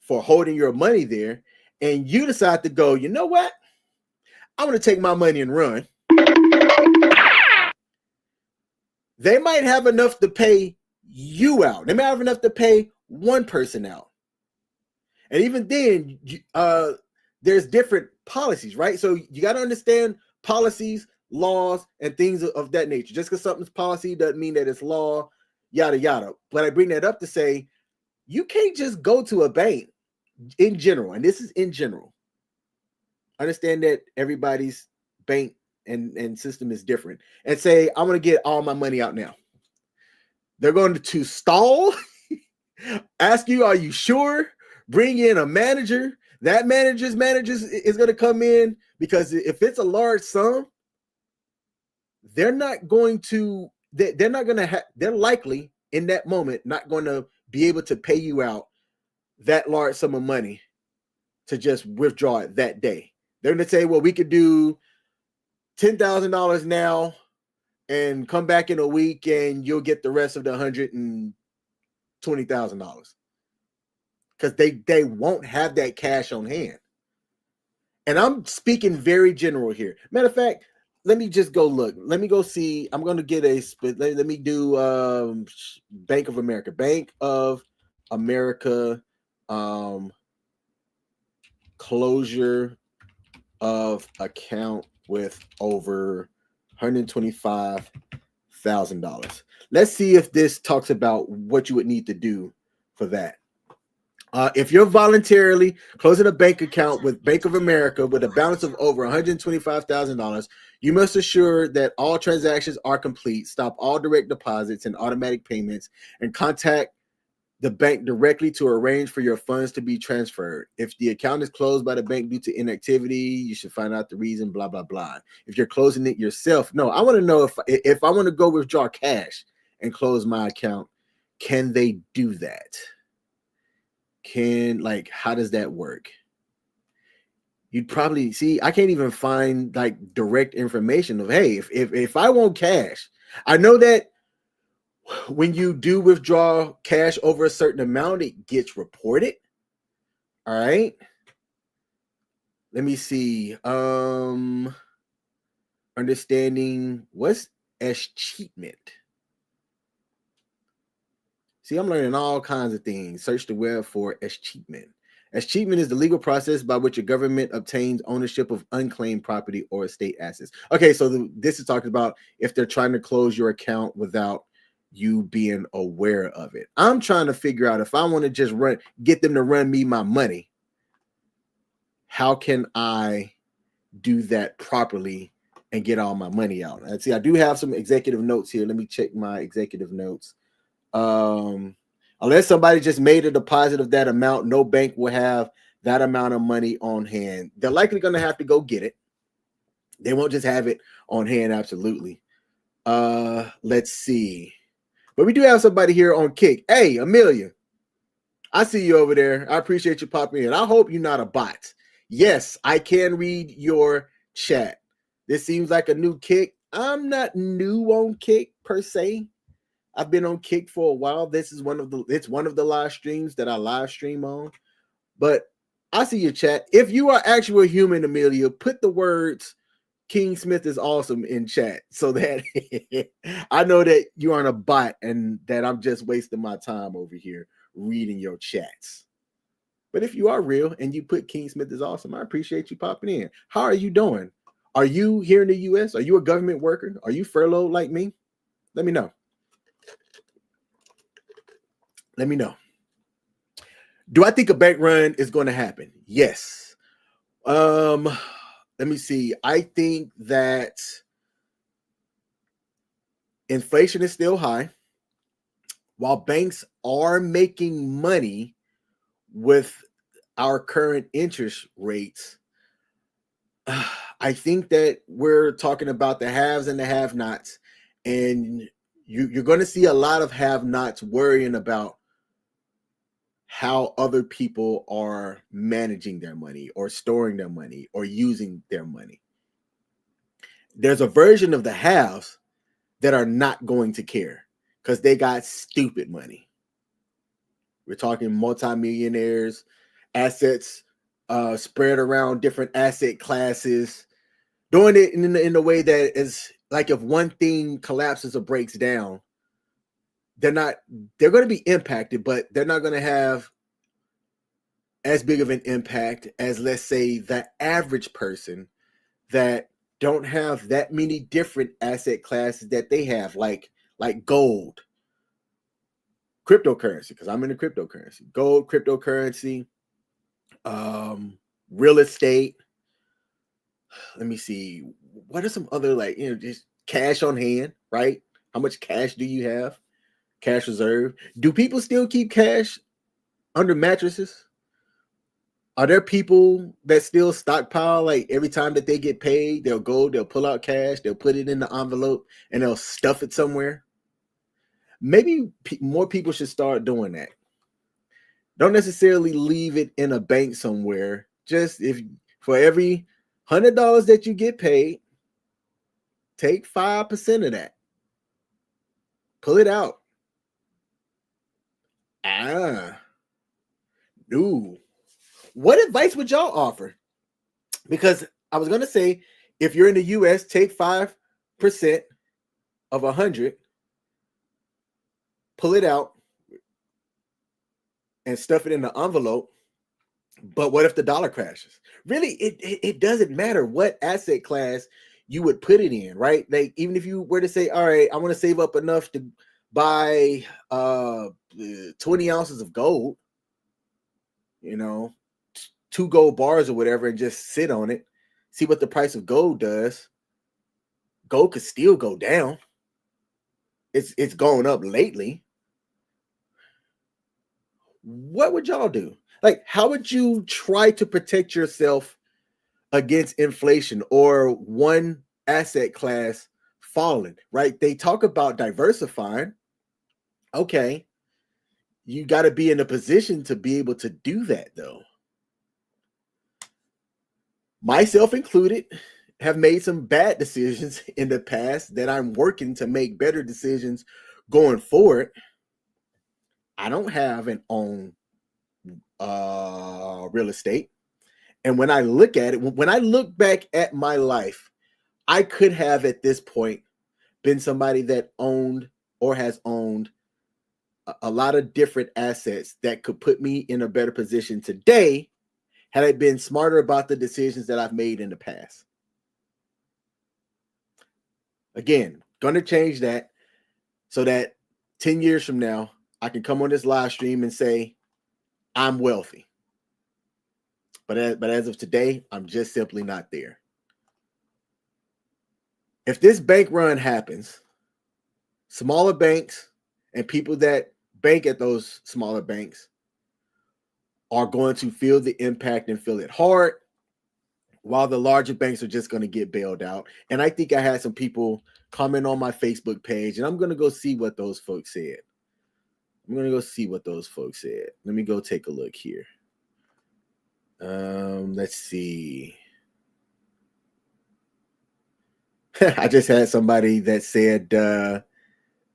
for holding your money there, and you decide to go, you know what? I'm going to take my money and run. They might have enough to pay you out. They might have enough to pay one person out. And even then, there's different policies, right? So you got to understand policies, laws, and things of that nature. Just because something's policy doesn't mean that it's law, yada, yada. But I bring that up to say, you can't just go to a bank in general, and this is in general. Understand that everybody's bank and system is different, and say, I'm going to get all my money out now. They're going to stall, ask you, are you sure? Bring in a manager. That manager's is going to come in, because if it's a large sum, they're not going to, they're not going to have, they're likely in that moment not going to be able to pay you out that large sum of money to just withdraw it that day. They're going to say, well, we could do $10,000 now and come back in a week and you'll get the rest of the $120,000, because they won't have that cash on hand. And I'm speaking very general here. Matter of fact, let me just go look. Let me go see. I'm going to get a split. Let me do Bank of America. Bank of America closure of account with over $125,000. Let's see if this talks about what you would need to do for that. If you're voluntarily closing a bank account with Bank of America with a balance of over $125,000, you must assure that all transactions are complete, stop all direct deposits and automatic payments, and contact the bank directly to arrange for your funds to be transferred. If the account is closed by the bank due to inactivity, you should find out the reason, blah, blah, blah. If you're closing it yourself, no, I want to know if I want to go withdraw cash and close my account, can they do that? How does that work? You'd probably see, I can't even find like direct information of, hey, if I want cash, I know that when you do withdraw cash over a certain amount, it gets reported. All right. Let me see. Understanding what's escheatment. See, I'm learning all kinds of things. Search the web for escheatment. Escheatment is the legal process by which a government obtains ownership of unclaimed property or estate assets. Okay, so this is talking about if they're trying to close your account without you being aware of it. I'm trying to figure out if I want to just get them to run me my money, how can I do that properly and get all my money out? And see, I do have some executive notes here. Let me check my executive notes. Unless somebody just made a deposit of that amount, no bank will have that amount of money on hand. They're likely going to have to go get it. They won't just have it on hand. Absolutely. Let's see. But we do have somebody here on Kick. Hey, Amelia, I see you over there. I appreciate you popping in. I hope you're not a bot. Yes, I can read your chat. This seems like a new Kick. I'm not new on Kick per se. I've been on Kick for a while. This is one of the live streams that I live stream on. But I see your chat. If you are actually a human, Amelia, put the words King Smith is awesome in chat so that I know that you aren't a bot and that I'm just wasting my time over here reading your chats. But if you are real and you put King Smith is awesome, I appreciate you popping in. How are you doing? Are you here in the U.S.? Are you a government worker? Are you furloughed like me? Let me know. Let me know. Do I think a bank run is going to happen? Yes. Let me see. I think that inflation is still high. While banks are making money with our current interest rates, I think that we're talking about the haves and the have-nots, and you're going to see a lot of have-nots worrying about how other people are managing their money or storing their money or using their money. There's a version of the haves that are not going to care because they got stupid money. We're talking multimillionaires, assets spread around different asset classes, doing it in a way that is like if one thing collapses or breaks down, they're going to be impacted, but they're not going to have as big of an impact as, let's say, the average person that don't have that many different asset classes that they have, like gold, cryptocurrency, because I'm into cryptocurrency, gold, cryptocurrency, real estate. Let me see. What are some other, just cash on hand, right? How much cash do you have? Cash reserve. Do people still keep cash under mattresses? Are there people that still stockpile, like every time that they get paid, they'll pull out cash, they'll put it in the envelope, and they'll stuff it somewhere? Maybe more people should start doing that. Don't necessarily leave it in a bank somewhere. Just if for every $100 that you get paid, take 5% of that. Pull it out. No. What advice would y'all offer? Because I was going to say, if you're in the US, take 5% of 100, pull it out, and stuff it in the envelope. But what if the dollar crashes? Really, it doesn't matter what asset class you would put it in, right? Like, even if you were to say, all right, I want to save up enough to buy 20 ounces of gold, 2 gold bars or whatever, and just sit on it, see what the price of gold does. Gold could still go down. It's going up lately. What would y'all do? Like, how would you try to protect yourself against inflation or one asset class falling, right? They talk about diversifying. Okay. You got to be in a position to be able to do that, though. Myself included, have made some bad decisions in the past that I'm working to make better decisions going forward. I don't have an own real estate. And when I look at it, when I look back at my life, I could have at this point been somebody that owned or has owned a lot of different assets that could put me in a better position today had I been smarter about the decisions that I've made in the past. Again, going to change that so that 10 years from now, I can come on this live stream and say, I'm wealthy. But as of today, I'm just simply not there. If this bank run happens, smaller banks and people that bank at those smaller banks are going to feel the impact and feel it hard, while the larger banks are just going to get bailed out. And I think I had some people comment on my Facebook page, and I'm going to go see what those folks said. Let me go take a look here. Let's see. I just had somebody that said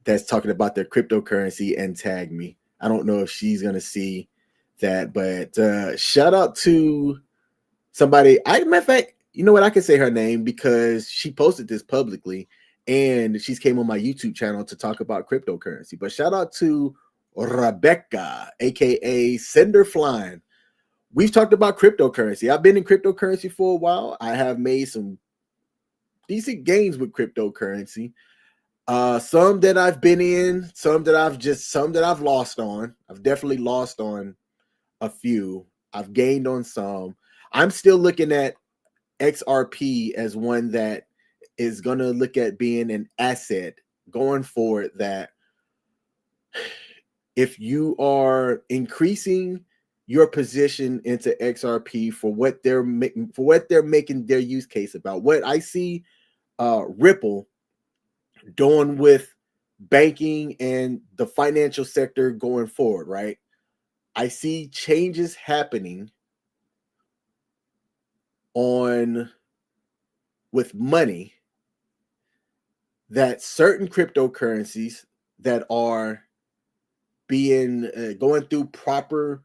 that's talking about their cryptocurrency and tagged me. I don't know if she's going to see that, but shout out to somebody. Matter of fact, you know what? I can say her name because she posted this publicly and she's came on my YouTube channel to talk about cryptocurrency. But shout out to Rebecca, aka Sender Flying. We've talked about cryptocurrency. I've been in cryptocurrency for a while. I have made some decent gains with cryptocurrency. Some that I've been in, some that I've lost on. I've definitely lost on a few. I've gained on some. I'm still looking at XRP as one that is going to look at being an asset going forward, that if you are increasing your position into XRP for what they're making their use case about, what I see Ripple doing with banking and the financial sector going forward, right? I see changes happening with money, that certain cryptocurrencies that are being going through proper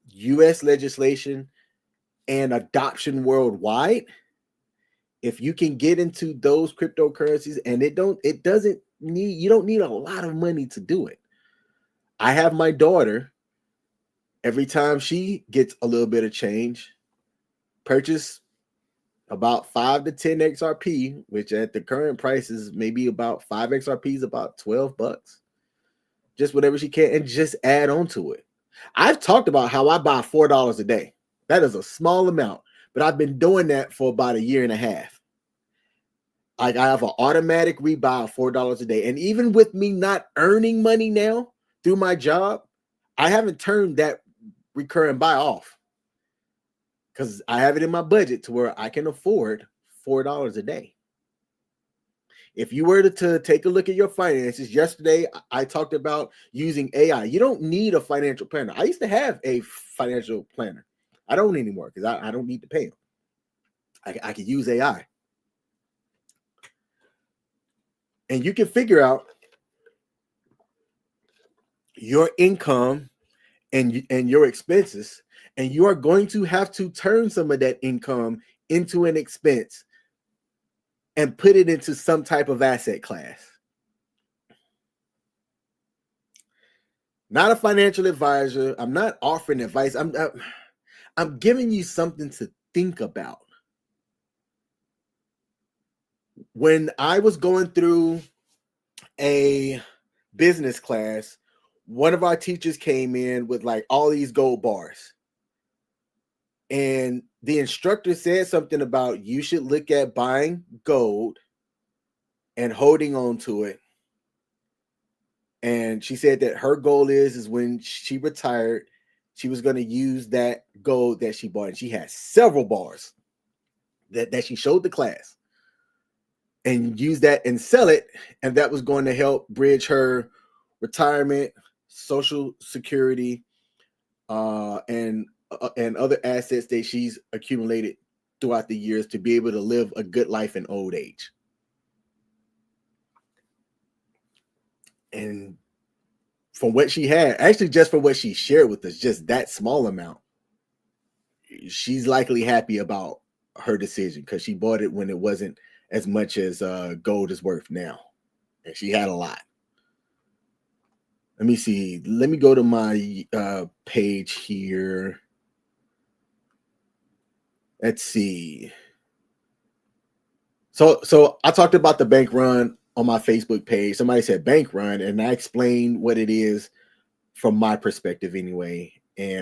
US legislation and adoption worldwide. If you can get into those cryptocurrencies, and you don't need a lot of money to do it. I have my daughter, every time she gets a little bit of change, purchase about 5 to 10 XRP, which at the current prices, maybe about 5 XRP is about $12. Just whatever she can, and just add on to it. I've talked about how I buy $4 a day. That is a small amount, but I've been doing that for about a year and a half. I have an automatic rebuy of $4 a day. And even with me not earning money now through my job, I haven't turned that recurring buy off. because I have it in my budget to where I can afford $4 a day. If you were to take a look at your finances, yesterday I talked about using AI. You don't need a financial planner. I used to have a financial planner. I don't anymore because I don't need to pay them. I could use AI. And you can figure out your income and your expenses, and you are going to have to turn some of that income into an expense and put it into some type of asset class. Not a financial advisor. I'm not offering advice. I'm giving you something to think about. When I was going through a business class, one of our teachers came in with like all these gold bars. And the instructor said something about you should look at buying gold and holding on to it. And she said that her goal is when she retired, she was going to use that gold that she bought. And she had several bars that she showed the class and use that and sell it. And that was going to help bridge her retirement, Social Security, and other assets that she's accumulated throughout the years to be able to live a good life in old age. And from what she had, actually just from what she shared with us, just that small amount, she's likely happy about her decision because she bought it when it wasn't as much as gold is worth now. And she had a lot. Let me see. Let me go to my page here. Let's see. So I talked about the bank run on my Facebook page. Somebody said bank run, and I explained what it is from my perspective anyway,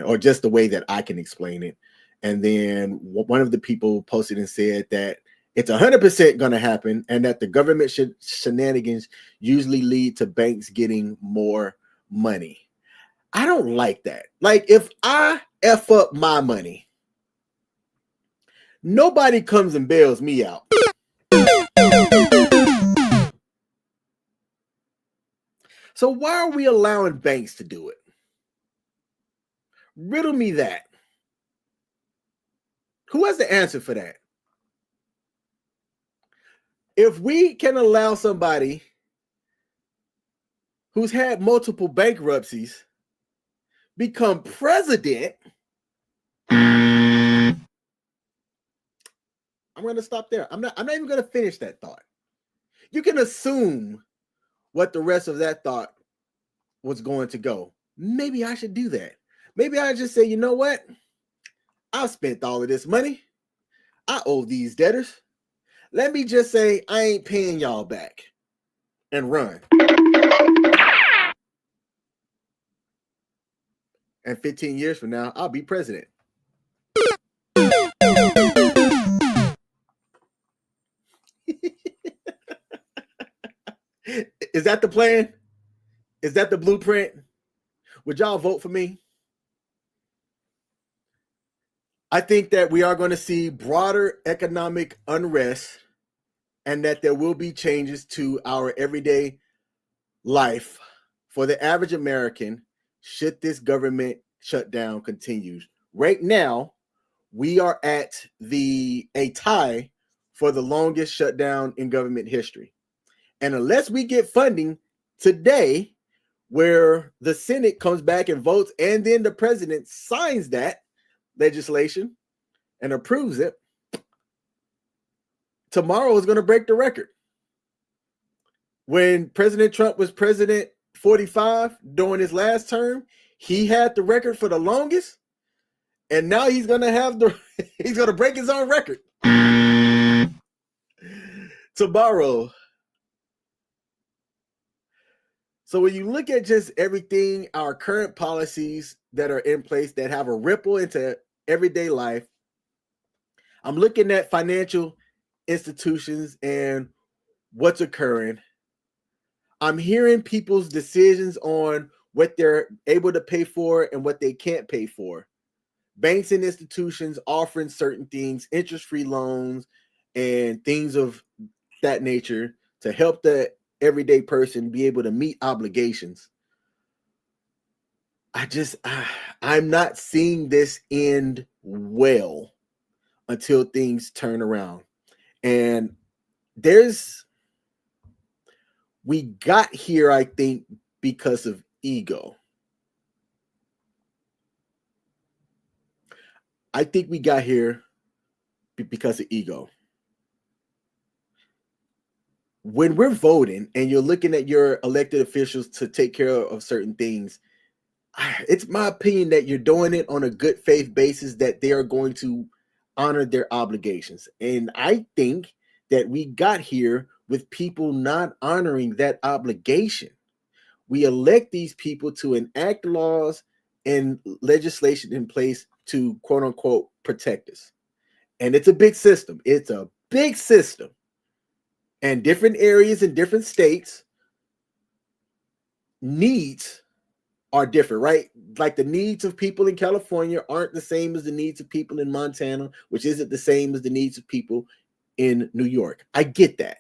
or just the way that I can explain it. And then one of the people posted and said that it's 100% going to happen, and that the government shenanigans usually lead to banks getting more money. I don't like that. Like, if I F up my money, nobody comes and bails me out. So why are we allowing banks to do it? Riddle me that. Who has the answer for that? If we can allow somebody who's had multiple bankruptcies become president, I'm going to stop there. I'm not even going to finish that thought. You can assume what the rest of that thought was going to go. Maybe I should do that. Maybe I just say, you know what? I've spent all of this money. I owe these debtors. Let me just say I ain't paying y'all back and run. And 15 years from now, I'll be president. Is that the plan? Is that the blueprint? Would y'all vote for me? I think that we are going to see broader economic unrest and that there will be changes to our everyday life for the average American should this government shutdown continue. Right now, we are at a tie for the longest shutdown in government history. And unless we get funding today, where the Senate comes back and votes, and then the president signs that legislation and approves it, tomorrow is going to break the record. When President Trump was president 45 during his last term, he had the record for the longest, and now he's going to he's going to break his own record tomorrow. So when you look at just everything, our current policies that are in place that have a ripple into everyday life, I'm looking at financial institutions and what's occurring. I'm hearing people's decisions on what they're able to pay for and what they can't pay for. banks and institutions offering certain things, interest-free loans and things of that nature to help the everyday person be able to meet obligations. I'm not seeing this end well until things turn around. And we got here, I think, because of ego. I think we got here because of ego. When we're voting and you're looking at your elected officials to take care of certain things, it's my opinion that you're doing it on a good faith basis, that they are going to honor their obligations. And I think that we got here with people not honoring that obligation. We elect these people to enact laws and legislation in place to, quote unquote, protect us. And it's a big system. It's a big system. And different areas in different states needs are different, right? Like the needs of people in California aren't the same as the needs of people in Montana, which isn't the same as the needs of people in New York. I get that.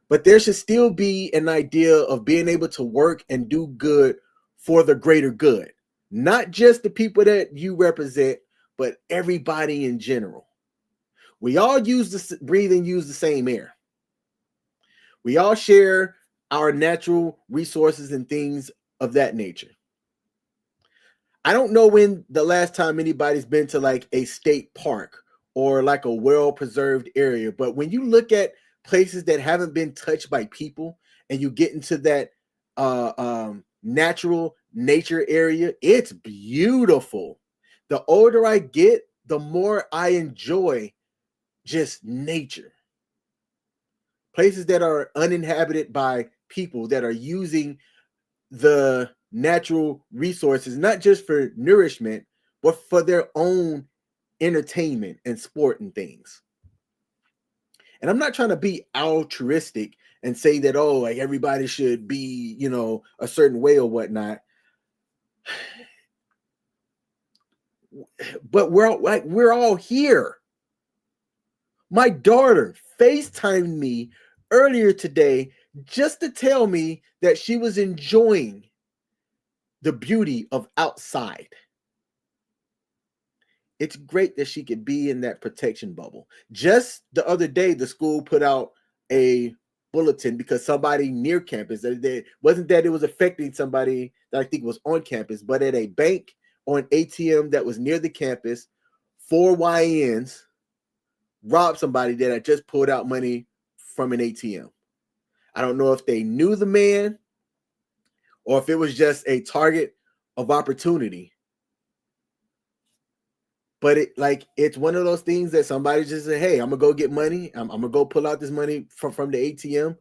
But there should still be an idea of being able to work and do good for the greater good. Not just the people that you represent, but everybody in general. We all breathe and use the same air. We all share our natural resources and things of that nature. I don't know when the last time anybody's been to like a state park or like a well-preserved area, but when you look at places that haven't been touched by people and you get into that natural nature area, it's beautiful. The older I get, the more I enjoy just nature. Places that are uninhabited by people, that are using the natural resources, not just for nourishment, but for their own entertainment and sport and things. And I'm not trying to be altruistic and say that, oh, like everybody should be, a certain way or whatnot. But we're all here. My daughter FaceTimed me earlier today just to tell me that she was enjoying the beauty of outside. It's great that she could be in that protection bubble. Just the other day, the school put out a bulletin because somebody near campus, that wasn't that it was affecting somebody that I think was on campus, but at a bank or an ATM that was near the campus, 4 YNs robbed somebody that had just pulled out money from an ATM. I don't know if they knew the man or if it was just a target of opportunity. But it's one of those things that somebody just said, hey, I'm gonna go get money. I'm gonna go pull out this money from the ATM.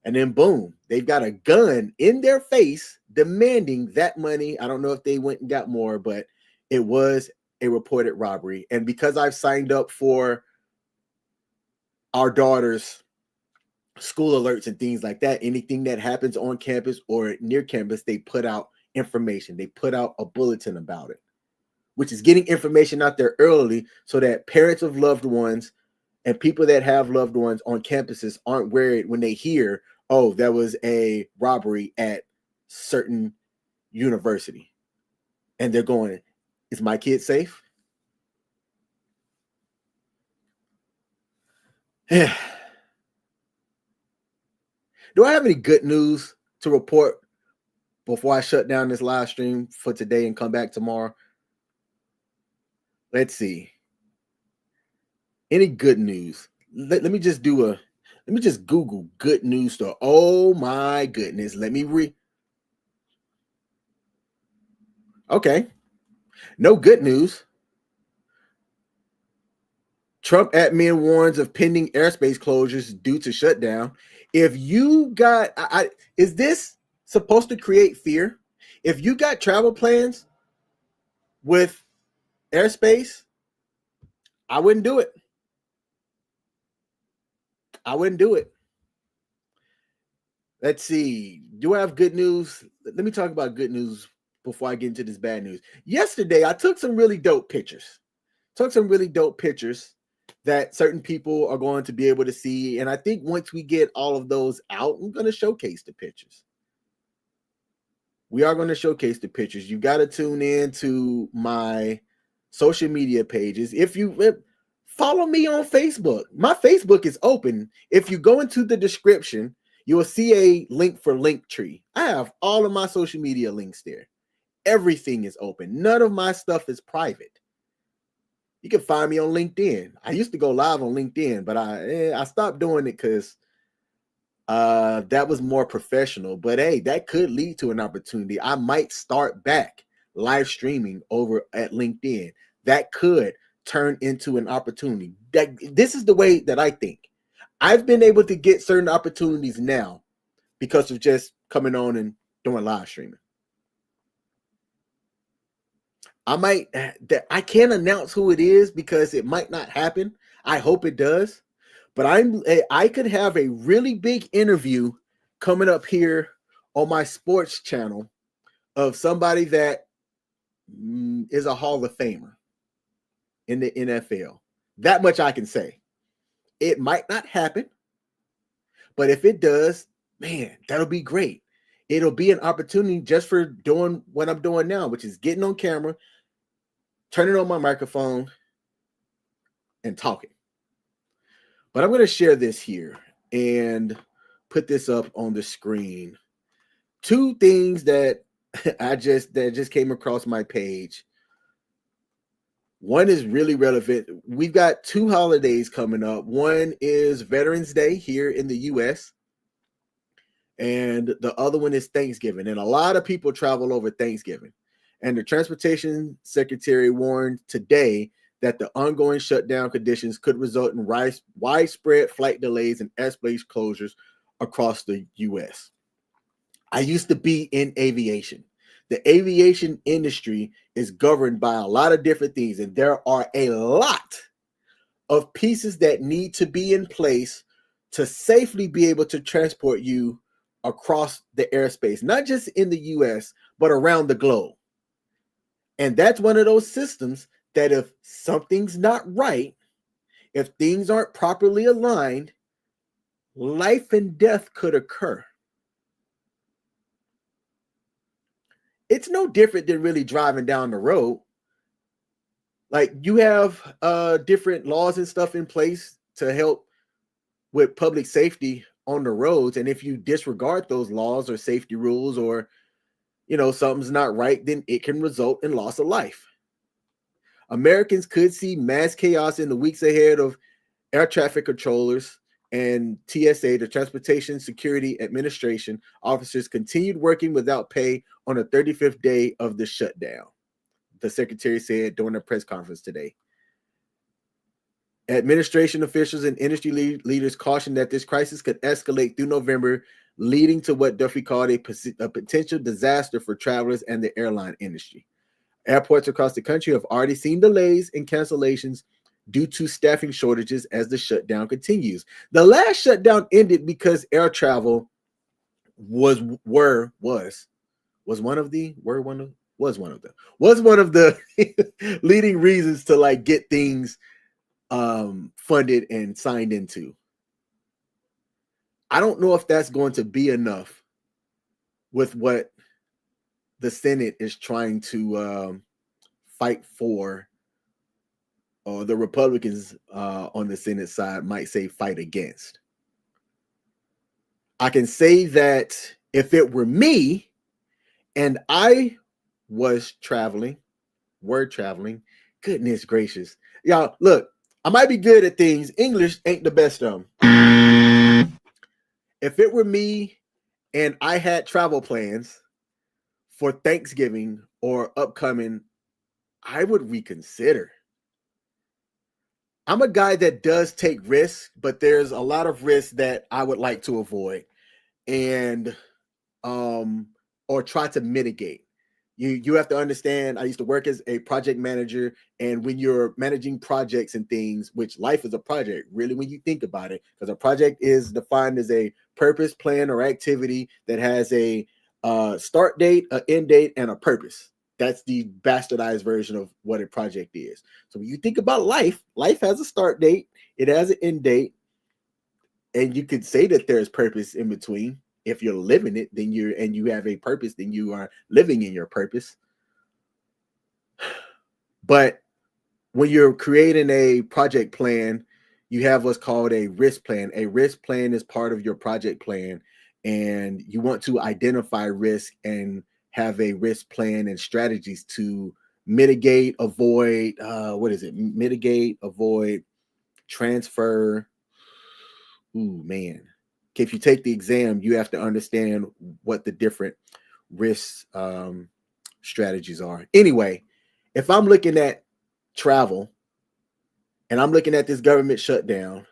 And then boom, they've got a gun in their face demanding that money. I don't know if they went and got more, but it was a reported robbery. And because I've signed up for our daughter's school alerts and things like that, anything that happens on campus or near campus, they put out information. They put out a bulletin about it, which is getting information out there early so that parents of loved ones and people that have loved ones on campuses aren't worried when they hear, oh, there was a robbery at certain university. And they're going, is my kid safe? Do I have any good news to report before I shut down this live stream for today and come back tomorrow? Let's see. Any good news? Let me just Google good news story. Oh my goodness. Okay. No good news. Trump admin warns of pending airspace closures due to shutdown. If you got, is this supposed to create fear? If you got travel plans with airspace, I wouldn't do it. Let's see. Do I have good news? Let me talk about good news before I get into this bad news. Yesterday, I took some really dope pictures. That certain people are going to be able to see. And I think once we get all of those out, I'm going to showcase the pictures. We are going to showcase the pictures. You got to tune in to my social media pages. If you follow me on Facebook, my Facebook is open. If you go into the description, you will see a link for Linktree. I have all of my social media links there. Everything is open. None of my stuff is private. You can find me on LinkedIn. I used to go live on LinkedIn, but I stopped doing it because that was more professional. But hey, that could lead to an opportunity. I might start back live streaming over at LinkedIn. That could turn into an opportunity. This is the way that I think. I've been able to get certain opportunities now because of just coming on and doing live streaming. I can't announce who it is because it might not happen. I hope it does. But I could have a really big interview coming up here on my sports channel of somebody that is a Hall of Famer in the NFL. That much I can say. It might not happen, but if it does, man, that'll be great. It'll be an opportunity just for doing what I'm doing now, which is getting on camera, turning on my microphone, and talking. But I'm going to share this here and put this up on the screen. Two things that just came across my page. One is really relevant. We've got two holidays coming up. One is Veterans Day here in the U.S., and the other one is Thanksgiving. And a lot of people travel over Thanksgiving. And the Transportation Secretary warned today that the ongoing shutdown conditions could result in widespread flight delays and airspace closures across the U.S. I used to be in aviation. The aviation industry is governed by a lot of different things, and there are a lot of pieces that need to be in place to safely be able to transport you across the airspace, not just in the U.S., but around the globe. And that's one of those systems that if something's not right, if things aren't properly aligned, life and death could occur. It's no different than really driving down the road. Like, you have different laws and stuff in place to help with public safety on the roads. And if you disregard those laws or safety rules, or, something's not right, then it can result in loss of life. Americans could see mass chaos in the weeks ahead of air traffic controllers and TSA, the Transportation Security Administration, officers continued working without pay on the 35th day of the shutdown, the secretary said during a press conference today. Administration officials and industry leaders cautioned that this crisis could escalate through November, leading to what Duffy called a potential disaster for travelers and the airline industry. Airports across the country have already seen delays and cancellations due to staffing shortages as the shutdown continues. The last shutdown ended because air travel was one of the leading reasons to get things funded and signed into. I don't know if that's going to be enough with what the Senate is trying to fight for, or the Republicans on the Senate side might say fight against. I can say that if it were me and I was traveling, goodness gracious. Y'all, look, I might be good at things. English ain't the best of them. If it were me and I had travel plans for Thanksgiving or upcoming, I would reconsider. I'm a guy that does take risks, but there's a lot of risks that I would like to avoid and or try to mitigate. You have to understand, I used to work as a project manager, and when you're managing projects and things, which life is a project, really, when you think about it, because a project is defined as a purpose, plan, or activity that has a start date, an end date, and a purpose. That's the bastardized version of what a project is. So when you think about life, life has a start date, it has an end date, and you could say that there's purpose in between. If you're living it, then you have a purpose, then you are living in your purpose. But when you're creating a project plan, you have what's called a risk plan. A risk plan is part of your project plan, and you want to identify risk and have a risk plan and strategies to mitigate, avoid, mitigate, avoid, transfer. Ooh, man. If you take the exam, you have to understand what the different risk strategies are. Anyway, if I'm looking at travel and I'm looking at this government shutdown,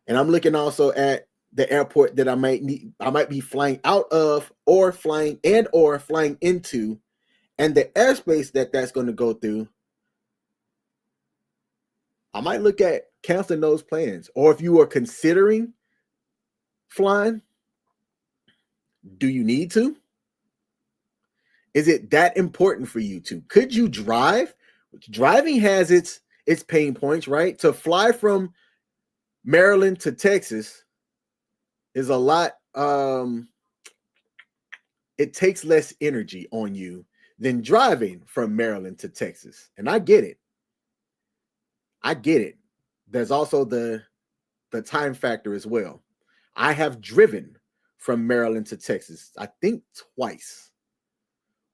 and I'm looking also at the airport that I might be flying out of or flying into, and the airspace that's going to go through, I might look at canceling those plans. Or if you are considering flying, do you need to? Is it that important for you to? Could you drive? Driving has its pain points, right? To fly from Maryland to Texas is a lot. It takes less energy on you than driving from Maryland to Texas. And I get it. There's also the time factor as well. I have driven from Maryland to Texas, I think twice,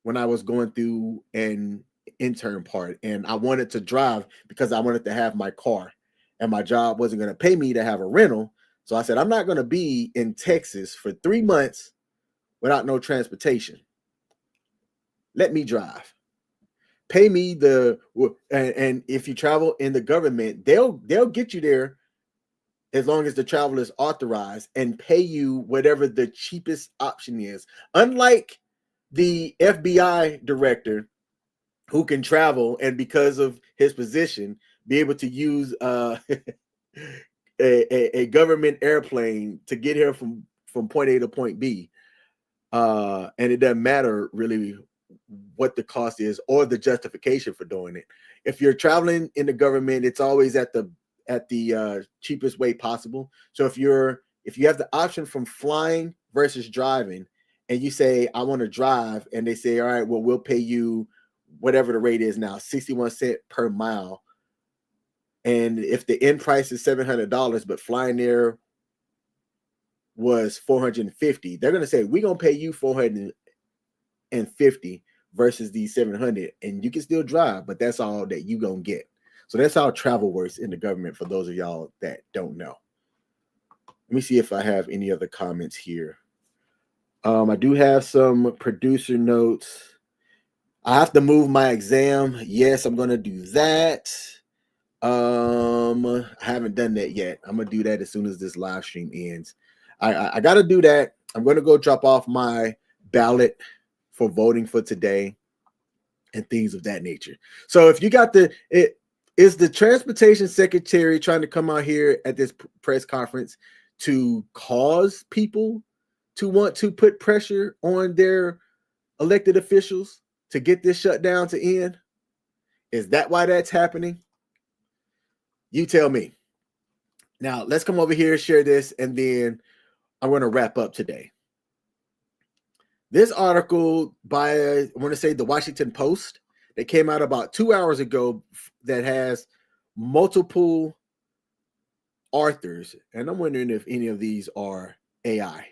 when I was going through an intern part, and I wanted to drive because I wanted to have my car, and my job wasn't going to pay me to have a rental. So I said, I'm not going to be in Texas for 3 months without no transportation. Let me drive. Pay me and if you travel in the government, they'll get you there as long as the travel is authorized and pay you whatever the cheapest option is. Unlike the FBI director who can travel and because of his position be able to use a government airplane to get here from point A to point B. And it doesn't matter really what the cost is or the justification for doing it. If you're traveling in the government, it's always at the cheapest way possible. So if you have the option from flying versus driving, and you say, I want to drive, and they say, all right, well, we'll pay you whatever the rate is now, 61 cents per mile. And if the end price is $700, but flying there was $450, they're going to say, we're going to pay you $450 versus the $700, and you can still drive, but that's all that you going to get. So that's how travel works in the government for those of y'all that don't know. Let me see if I have any other comments here. I do have some producer notes. I have to move my exam. Yes, I'm going to do that. I haven't done that yet. I'm going to do that as soon as this live stream ends. I got to do that. I'm going to go drop off my ballot for voting for today and things of that nature. So if you got is the transportation secretary trying to come out here at this press conference to cause people to want to put pressure on their elected officials to get this shutdown to end? Is that why that's happening? You tell me. Now, let's come over here, share this, and then I'm going to wrap up today. This article by, I want to say, the Washington Post, that came out about 2 hours ago, that has multiple authors, and I'm wondering if any of these are AI.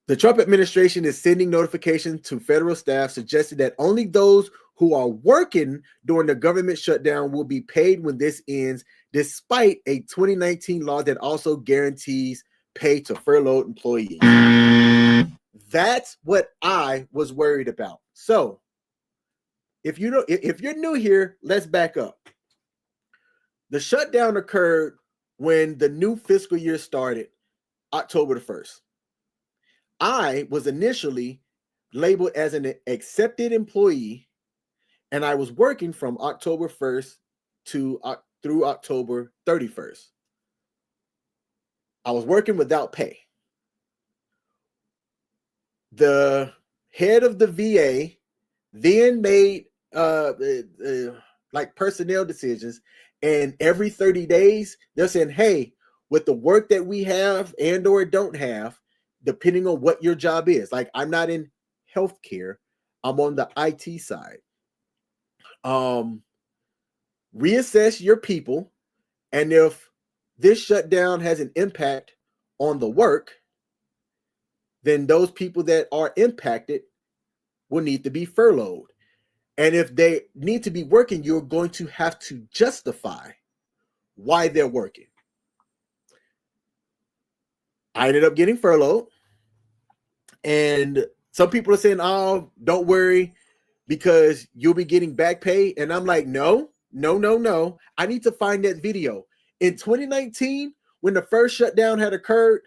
The Trump administration is sending notifications to federal staff suggesting that only those who are working during the government shutdown will be paid when this ends, despite a 2019 law that also guarantees pay to furloughed employees. That's what I was worried about. So, if you're new here, let's back up. The shutdown occurred when the new fiscal year started, October the 1st. I was initially labeled as an accepted employee, and I was working from October 1st through October 31st. I was working without pay. The head of the VA then made like personnel decisions, and every 30 days they're saying, hey, with the work that we have and or don't have, depending on what your job is, like I'm not in healthcare, I'm on the IT side. Reassess your people, and if this shutdown has an impact on the work, then those people that are impacted will need to be furloughed. And if they need to be working, you're going to have to justify why they're working. I ended up getting furloughed, and some people are saying, oh, don't worry because you'll be getting back pay. And I'm like, no. I need to find that video. In 2019, when the first shutdown had occurred,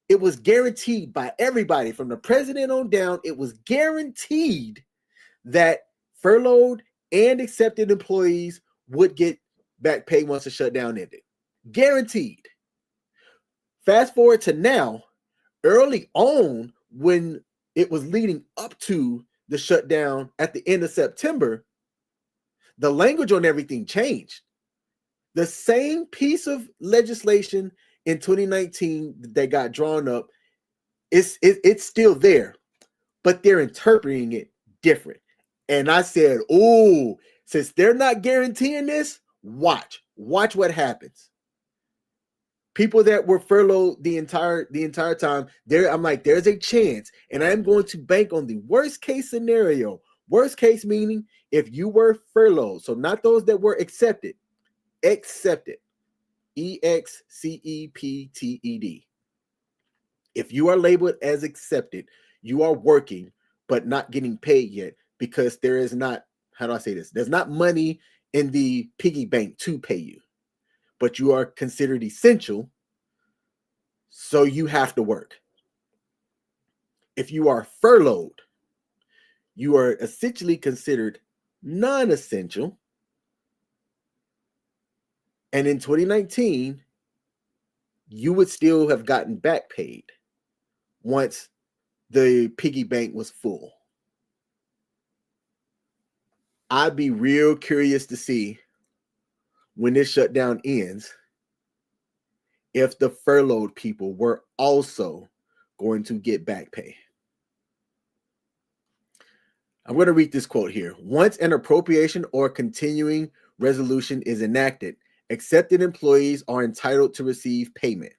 it was guaranteed by everybody from the president on down. It was guaranteed that furloughed and accepted employees would get back pay once the shutdown ended. Guaranteed. Fast forward to now, early on, when it was leading up to the shutdown at the end of September, the language on everything changed. The same piece of legislation in 2019 that got drawn up, it's still there, but they're interpreting it different. And I said, oh, since they're not guaranteeing this, watch what happens. People that were furloughed the entire time, I'm like, there's a chance, and I'm going to bank on the worst case scenario. Worst case meaning if you were furloughed, so not those that were accepted. Excepted. EXCEPTED. If you are labeled as accepted, you are working but not getting paid yet because there is not, how do I say this? There's not money in the piggy bank to pay you, but you are considered essential, so you have to work. If you are furloughed, you are essentially considered non-essential. And in 2019, you would still have gotten back paid once the piggy bank was full. I'd be real curious to see when this shutdown ends, if the furloughed people were also going to get back pay. I'm going to read this quote here. Once an appropriation or continuing resolution is enacted, accepted employees are entitled to receive payment.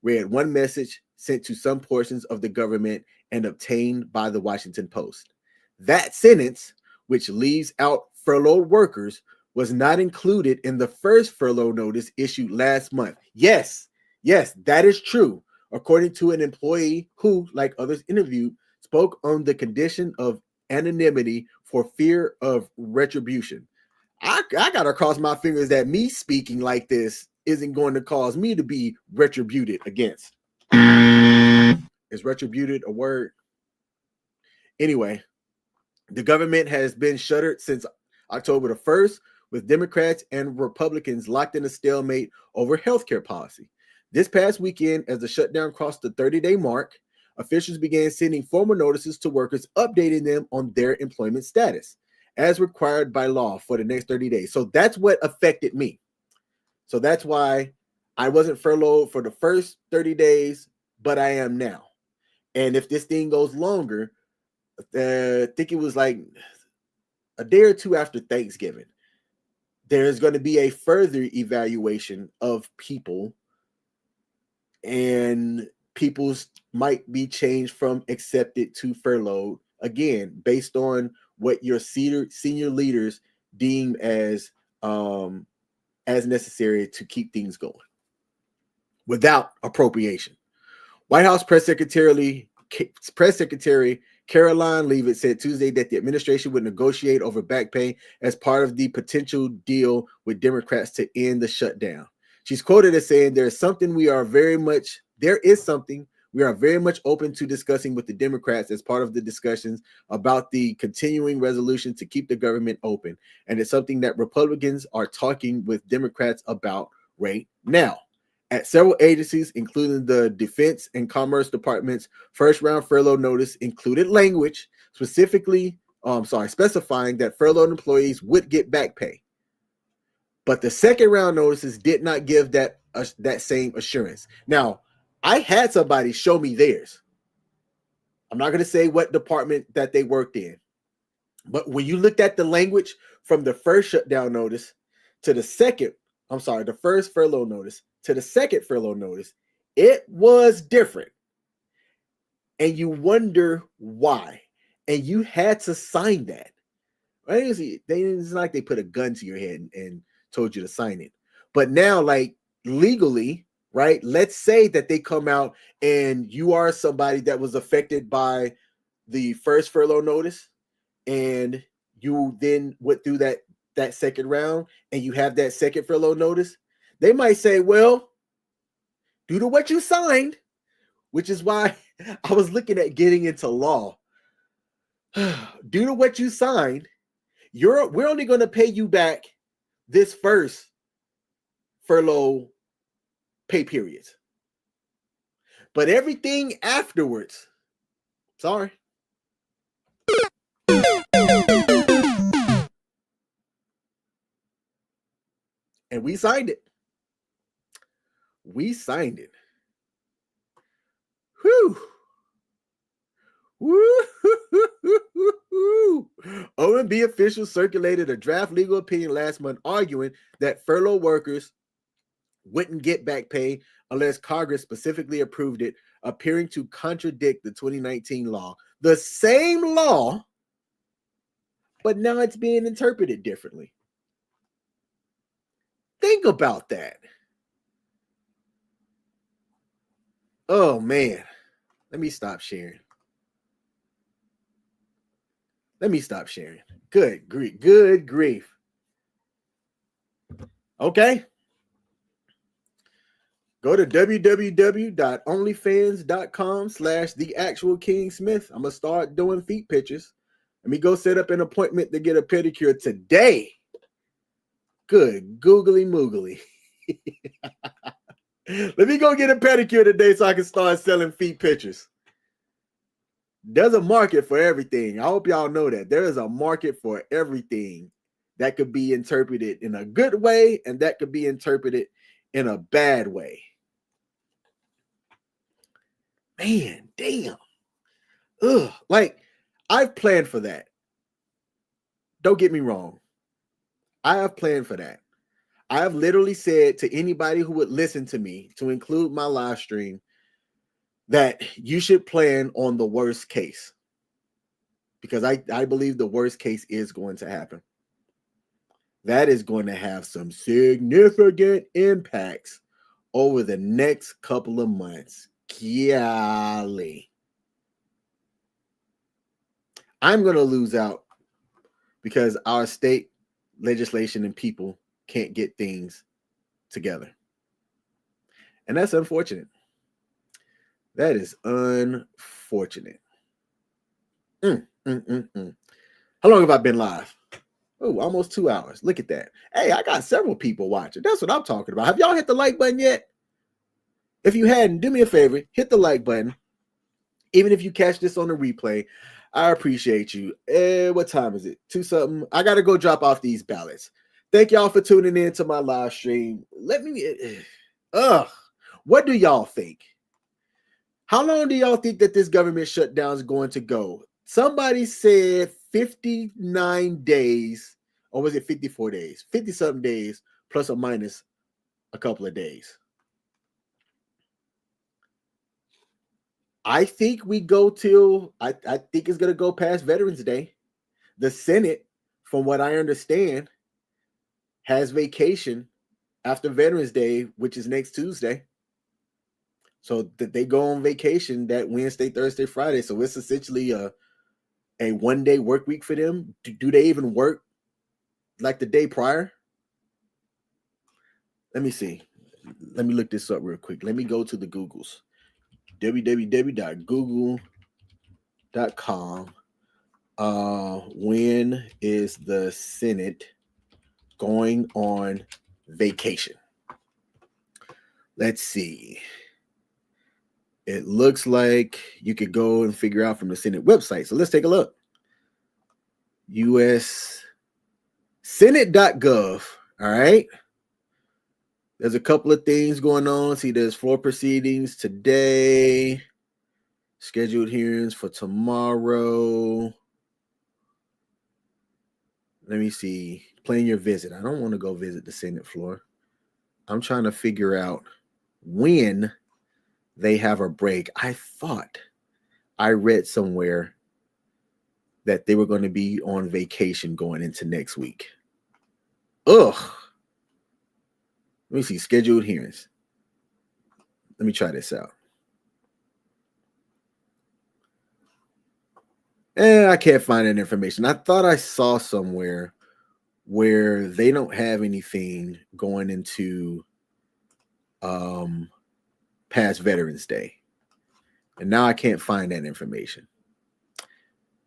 Read one message sent to some portions of the government and obtained by the Washington Post. That sentence, which leaves out furloughed workers, was not included in the first furlough notice issued last month. Yes, that is true. According to an employee who, like others interviewed, spoke on the condition of anonymity for fear of retribution. I gotta cross my fingers that me speaking like this isn't going to cause me to be retributed against. Is retributed a word? Anyway, the government has been shuttered since October the 1st, with Democrats and Republicans locked in a stalemate over healthcare policy. This past weekend, as the shutdown crossed the 30-day mark, officials began sending formal notices to workers, updating them on their employment status as required by law for the next 30 days. So that's what affected me. So that's why I wasn't furloughed for the first 30 days, but I am now. And if this thing goes longer, I think it was like a day or two after Thanksgiving, there's going to be a further evaluation of people, and people's might be changed from accepted to furloughed, again, based on what your senior leaders deem as necessary to keep things going without appropriation. White House Press Secretary Caroline Leavitt said Tuesday that the administration would negotiate over back pay as part of the potential deal with Democrats to end the shutdown. She's quoted as saying, there is something we are very much open to discussing with the Democrats as part of the discussions about the continuing resolution to keep the government open. And it's something that Republicans are talking with Democrats about right now. At several agencies, including the Defense and Commerce Department's first round furlough notice included language specifically, specifying that furloughed employees would get back pay. But the second round notices did not give that same assurance. Now, I had somebody show me theirs. I'm not going to say what department that they worked in, but when you looked at the language from the first shutdown notice to the first furlough notice to the second furlough notice, it was different. And you wonder why. And you had to sign that. Right? It's not like they put a gun to your head and told you to sign it. But now, like legally, right? Let's say that they come out and you are somebody that was affected by the first furlough notice, and you then went through that second round, and you have that second furlough notice. They might say, well, due to what you signed, which is why I was looking at getting into law. Due to what you signed, we're only going to pay you back this first furlough pay period. But everything afterwards, sorry. And we signed it. We signed it. Whew. Woo! OMB officials circulated a draft legal opinion last month arguing that furlough workers wouldn't get back pay unless Congress specifically approved it, appearing to contradict the 2019 law. The same law, but now it's being interpreted differently. Think about that. Oh, man. Let me stop sharing. Good grief. Okay. Go to www.onlyfans.com/TheActualKingSmith. I'm going to start doing feet pictures. Let me go set up an appointment to get a pedicure today. Good googly moogly. Let me go get a pedicure today so I can start selling feet pictures. There's a market for everything. I hope y'all know that. There is a market for everything that could be interpreted in a good way and that could be interpreted in a bad way. Man, damn. Ugh. Like, I've planned for that. Don't get me wrong. I have planned for that. I have literally said to anybody who would listen to me, to include my live stream, that you should plan on the worst case, because I believe the worst case is going to happen. That is going to have some significant impacts over the next couple of months. Golly. I'm going to lose out because our state legislation and people can't get things together. And that's unfortunate. That is unfortunate. How long have I been live? Oh, almost 2 hours. Look at that. Hey, I got several people watching. That's what I'm talking about. Have y'all hit the like button yet? If you hadn't, do me a favor, hit the like button. Even if you catch this on the replay, I appreciate you. What time is it? 2 something. I got to go drop off these ballots. Thank y'all for tuning in to my live stream. What do y'all think? How long do y'all think that this government shutdown is going to go? Somebody said 59 days, or was it 54 days? 50-something days, plus or minus a couple of days. I think we go till, I think it's going to go past Veterans Day. The Senate, from what I understand, has vacation after Veterans Day, which is next Tuesday. So that they go on vacation that Wednesday, Thursday, Friday. So it's essentially a 1-day work week for them. Do they even work like the day prior? Let me see. Let me look this up real quick. Let me go to the Googles. www.google.com. When is the Senate going on vacation? Let's see. It looks like you could go and figure out from the Senate website. So let's take a look. U.S. Senate.gov. All right. There's a couple of things going on. See, there's floor proceedings today. Scheduled hearings for tomorrow. Let me see. Plan your visit. I don't want to go visit the Senate floor. I'm trying to figure out when they have a break. I thought I read somewhere that they were going to be on vacation going into next week. Ugh. Let me see. Scheduled hearings. Let me try this out. I can't find that information. I thought I saw somewhere where they don't have anything going into past Veterans Day. And now I can't find that information.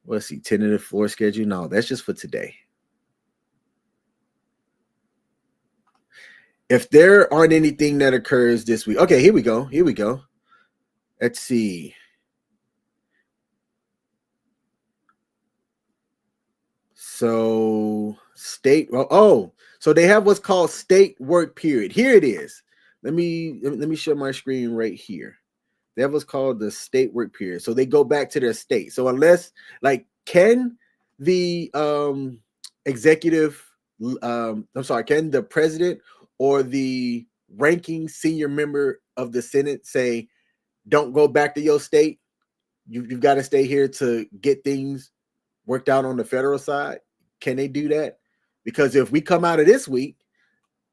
Let's see, tentative floor schedule. No, that's just for today. If there aren't anything that occurs this week. Okay, here we go. Here we go. Let's see. So state, so they have what's called state work period. Here it is. Let me share my screen right here. They have what's called the state work period. So they go back to their state. So unless, like, can the can the president or the ranking senior member of the Senate say, don't go back to your state? You've got to stay here to get things worked out on the federal side. Can they do that? Because if we come out of this week,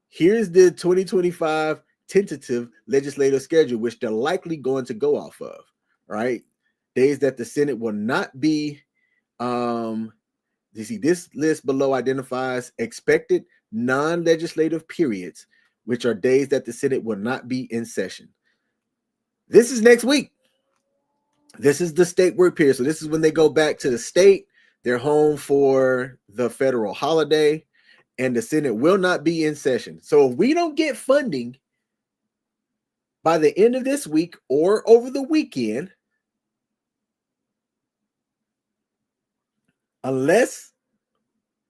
here's the 2025 tentative legislative schedule, which they're likely going to go off of, right? Days that the Senate will not be, you see, this list below identifies expected non-legislative periods, which are days that the Senate will not be in session. This is next week. This is the state work period. So this is when they go back to the state. They're home for the federal holiday, and the Senate will not be in session. So if we don't get funding by the end of this week or over the weekend, unless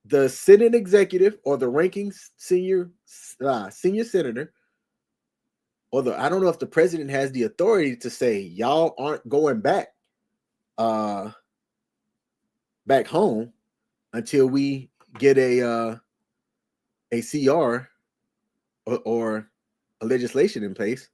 the Senate executive or the ranking senior senator, or I don't know if the president has the authority to say y'all aren't going back back home until we get a CR or a legislation in place.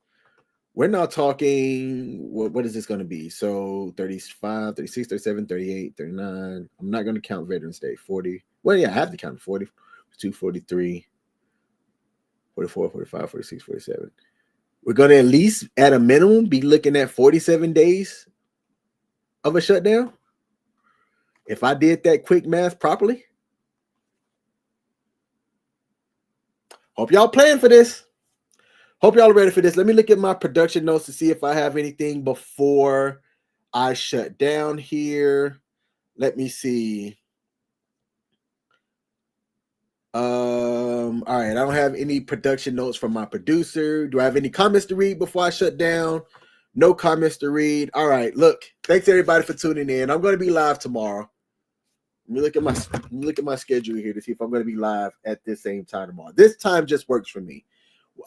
We're now talking, what is this going to be? So 35, 36, 37, 38, 39. I'm not going to count Veterans Day. 40. Well, yeah, I have to count 40, 42, 43, 44, 45, 46, 47. We're going to at least, at a minimum, be looking at 47 days of a shutdown. If I did that quick math properly. Hope y'all plan for this. Hope y'all are ready for this. Let me look at my production notes to see if I have anything before I shut down here. Let me see. All right, I don't have any production notes from my producer. Do I have any comments to read before I shut down? No comments to read. All right, look, thanks everybody for tuning in. I'm going to be live tomorrow. Let me look at my schedule here to see if I'm going to be live at this same time tomorrow. This time just works for me.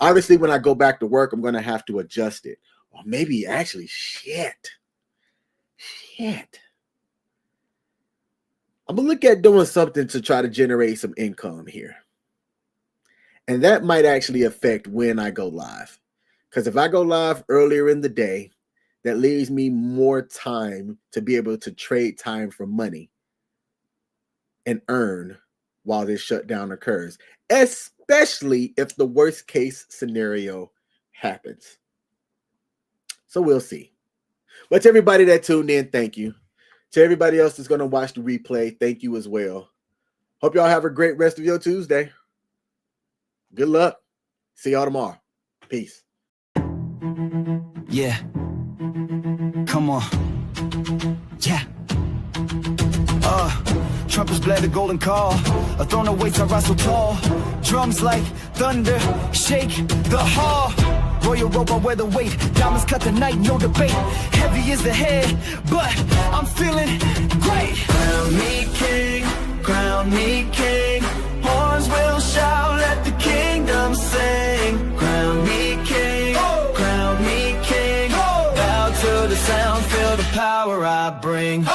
Obviously, when I go back to work, I'm going to have to adjust it. Or maybe actually, shit. I'm going to look at doing something to try to generate some income here. And that might actually affect when I go live. Because if I go live earlier in the day, that leaves me more time to be able to trade time for money and earn while this shutdown occurs, especially if the worst case scenario happens. So we'll see. But to everybody that tuned in, thank you. To everybody else that's going to watch the replay, thank you as well. Hope y'all have a great rest of your Tuesday. Good luck. See y'all tomorrow. Peace. Yeah. Come on. Yeah. Trumpets blare the golden call. A throne awaits, I rise so tall. Drums like thunder, shake the hall. Royal rope, I wear the weight. Diamonds cut the night, no debate. Heavy is the head, but I'm feeling great. Crown me king, crown me king. Horns will shout, let the kingdom sing. Crown me king, crown me king. Bow to the sound, feel the power I bring.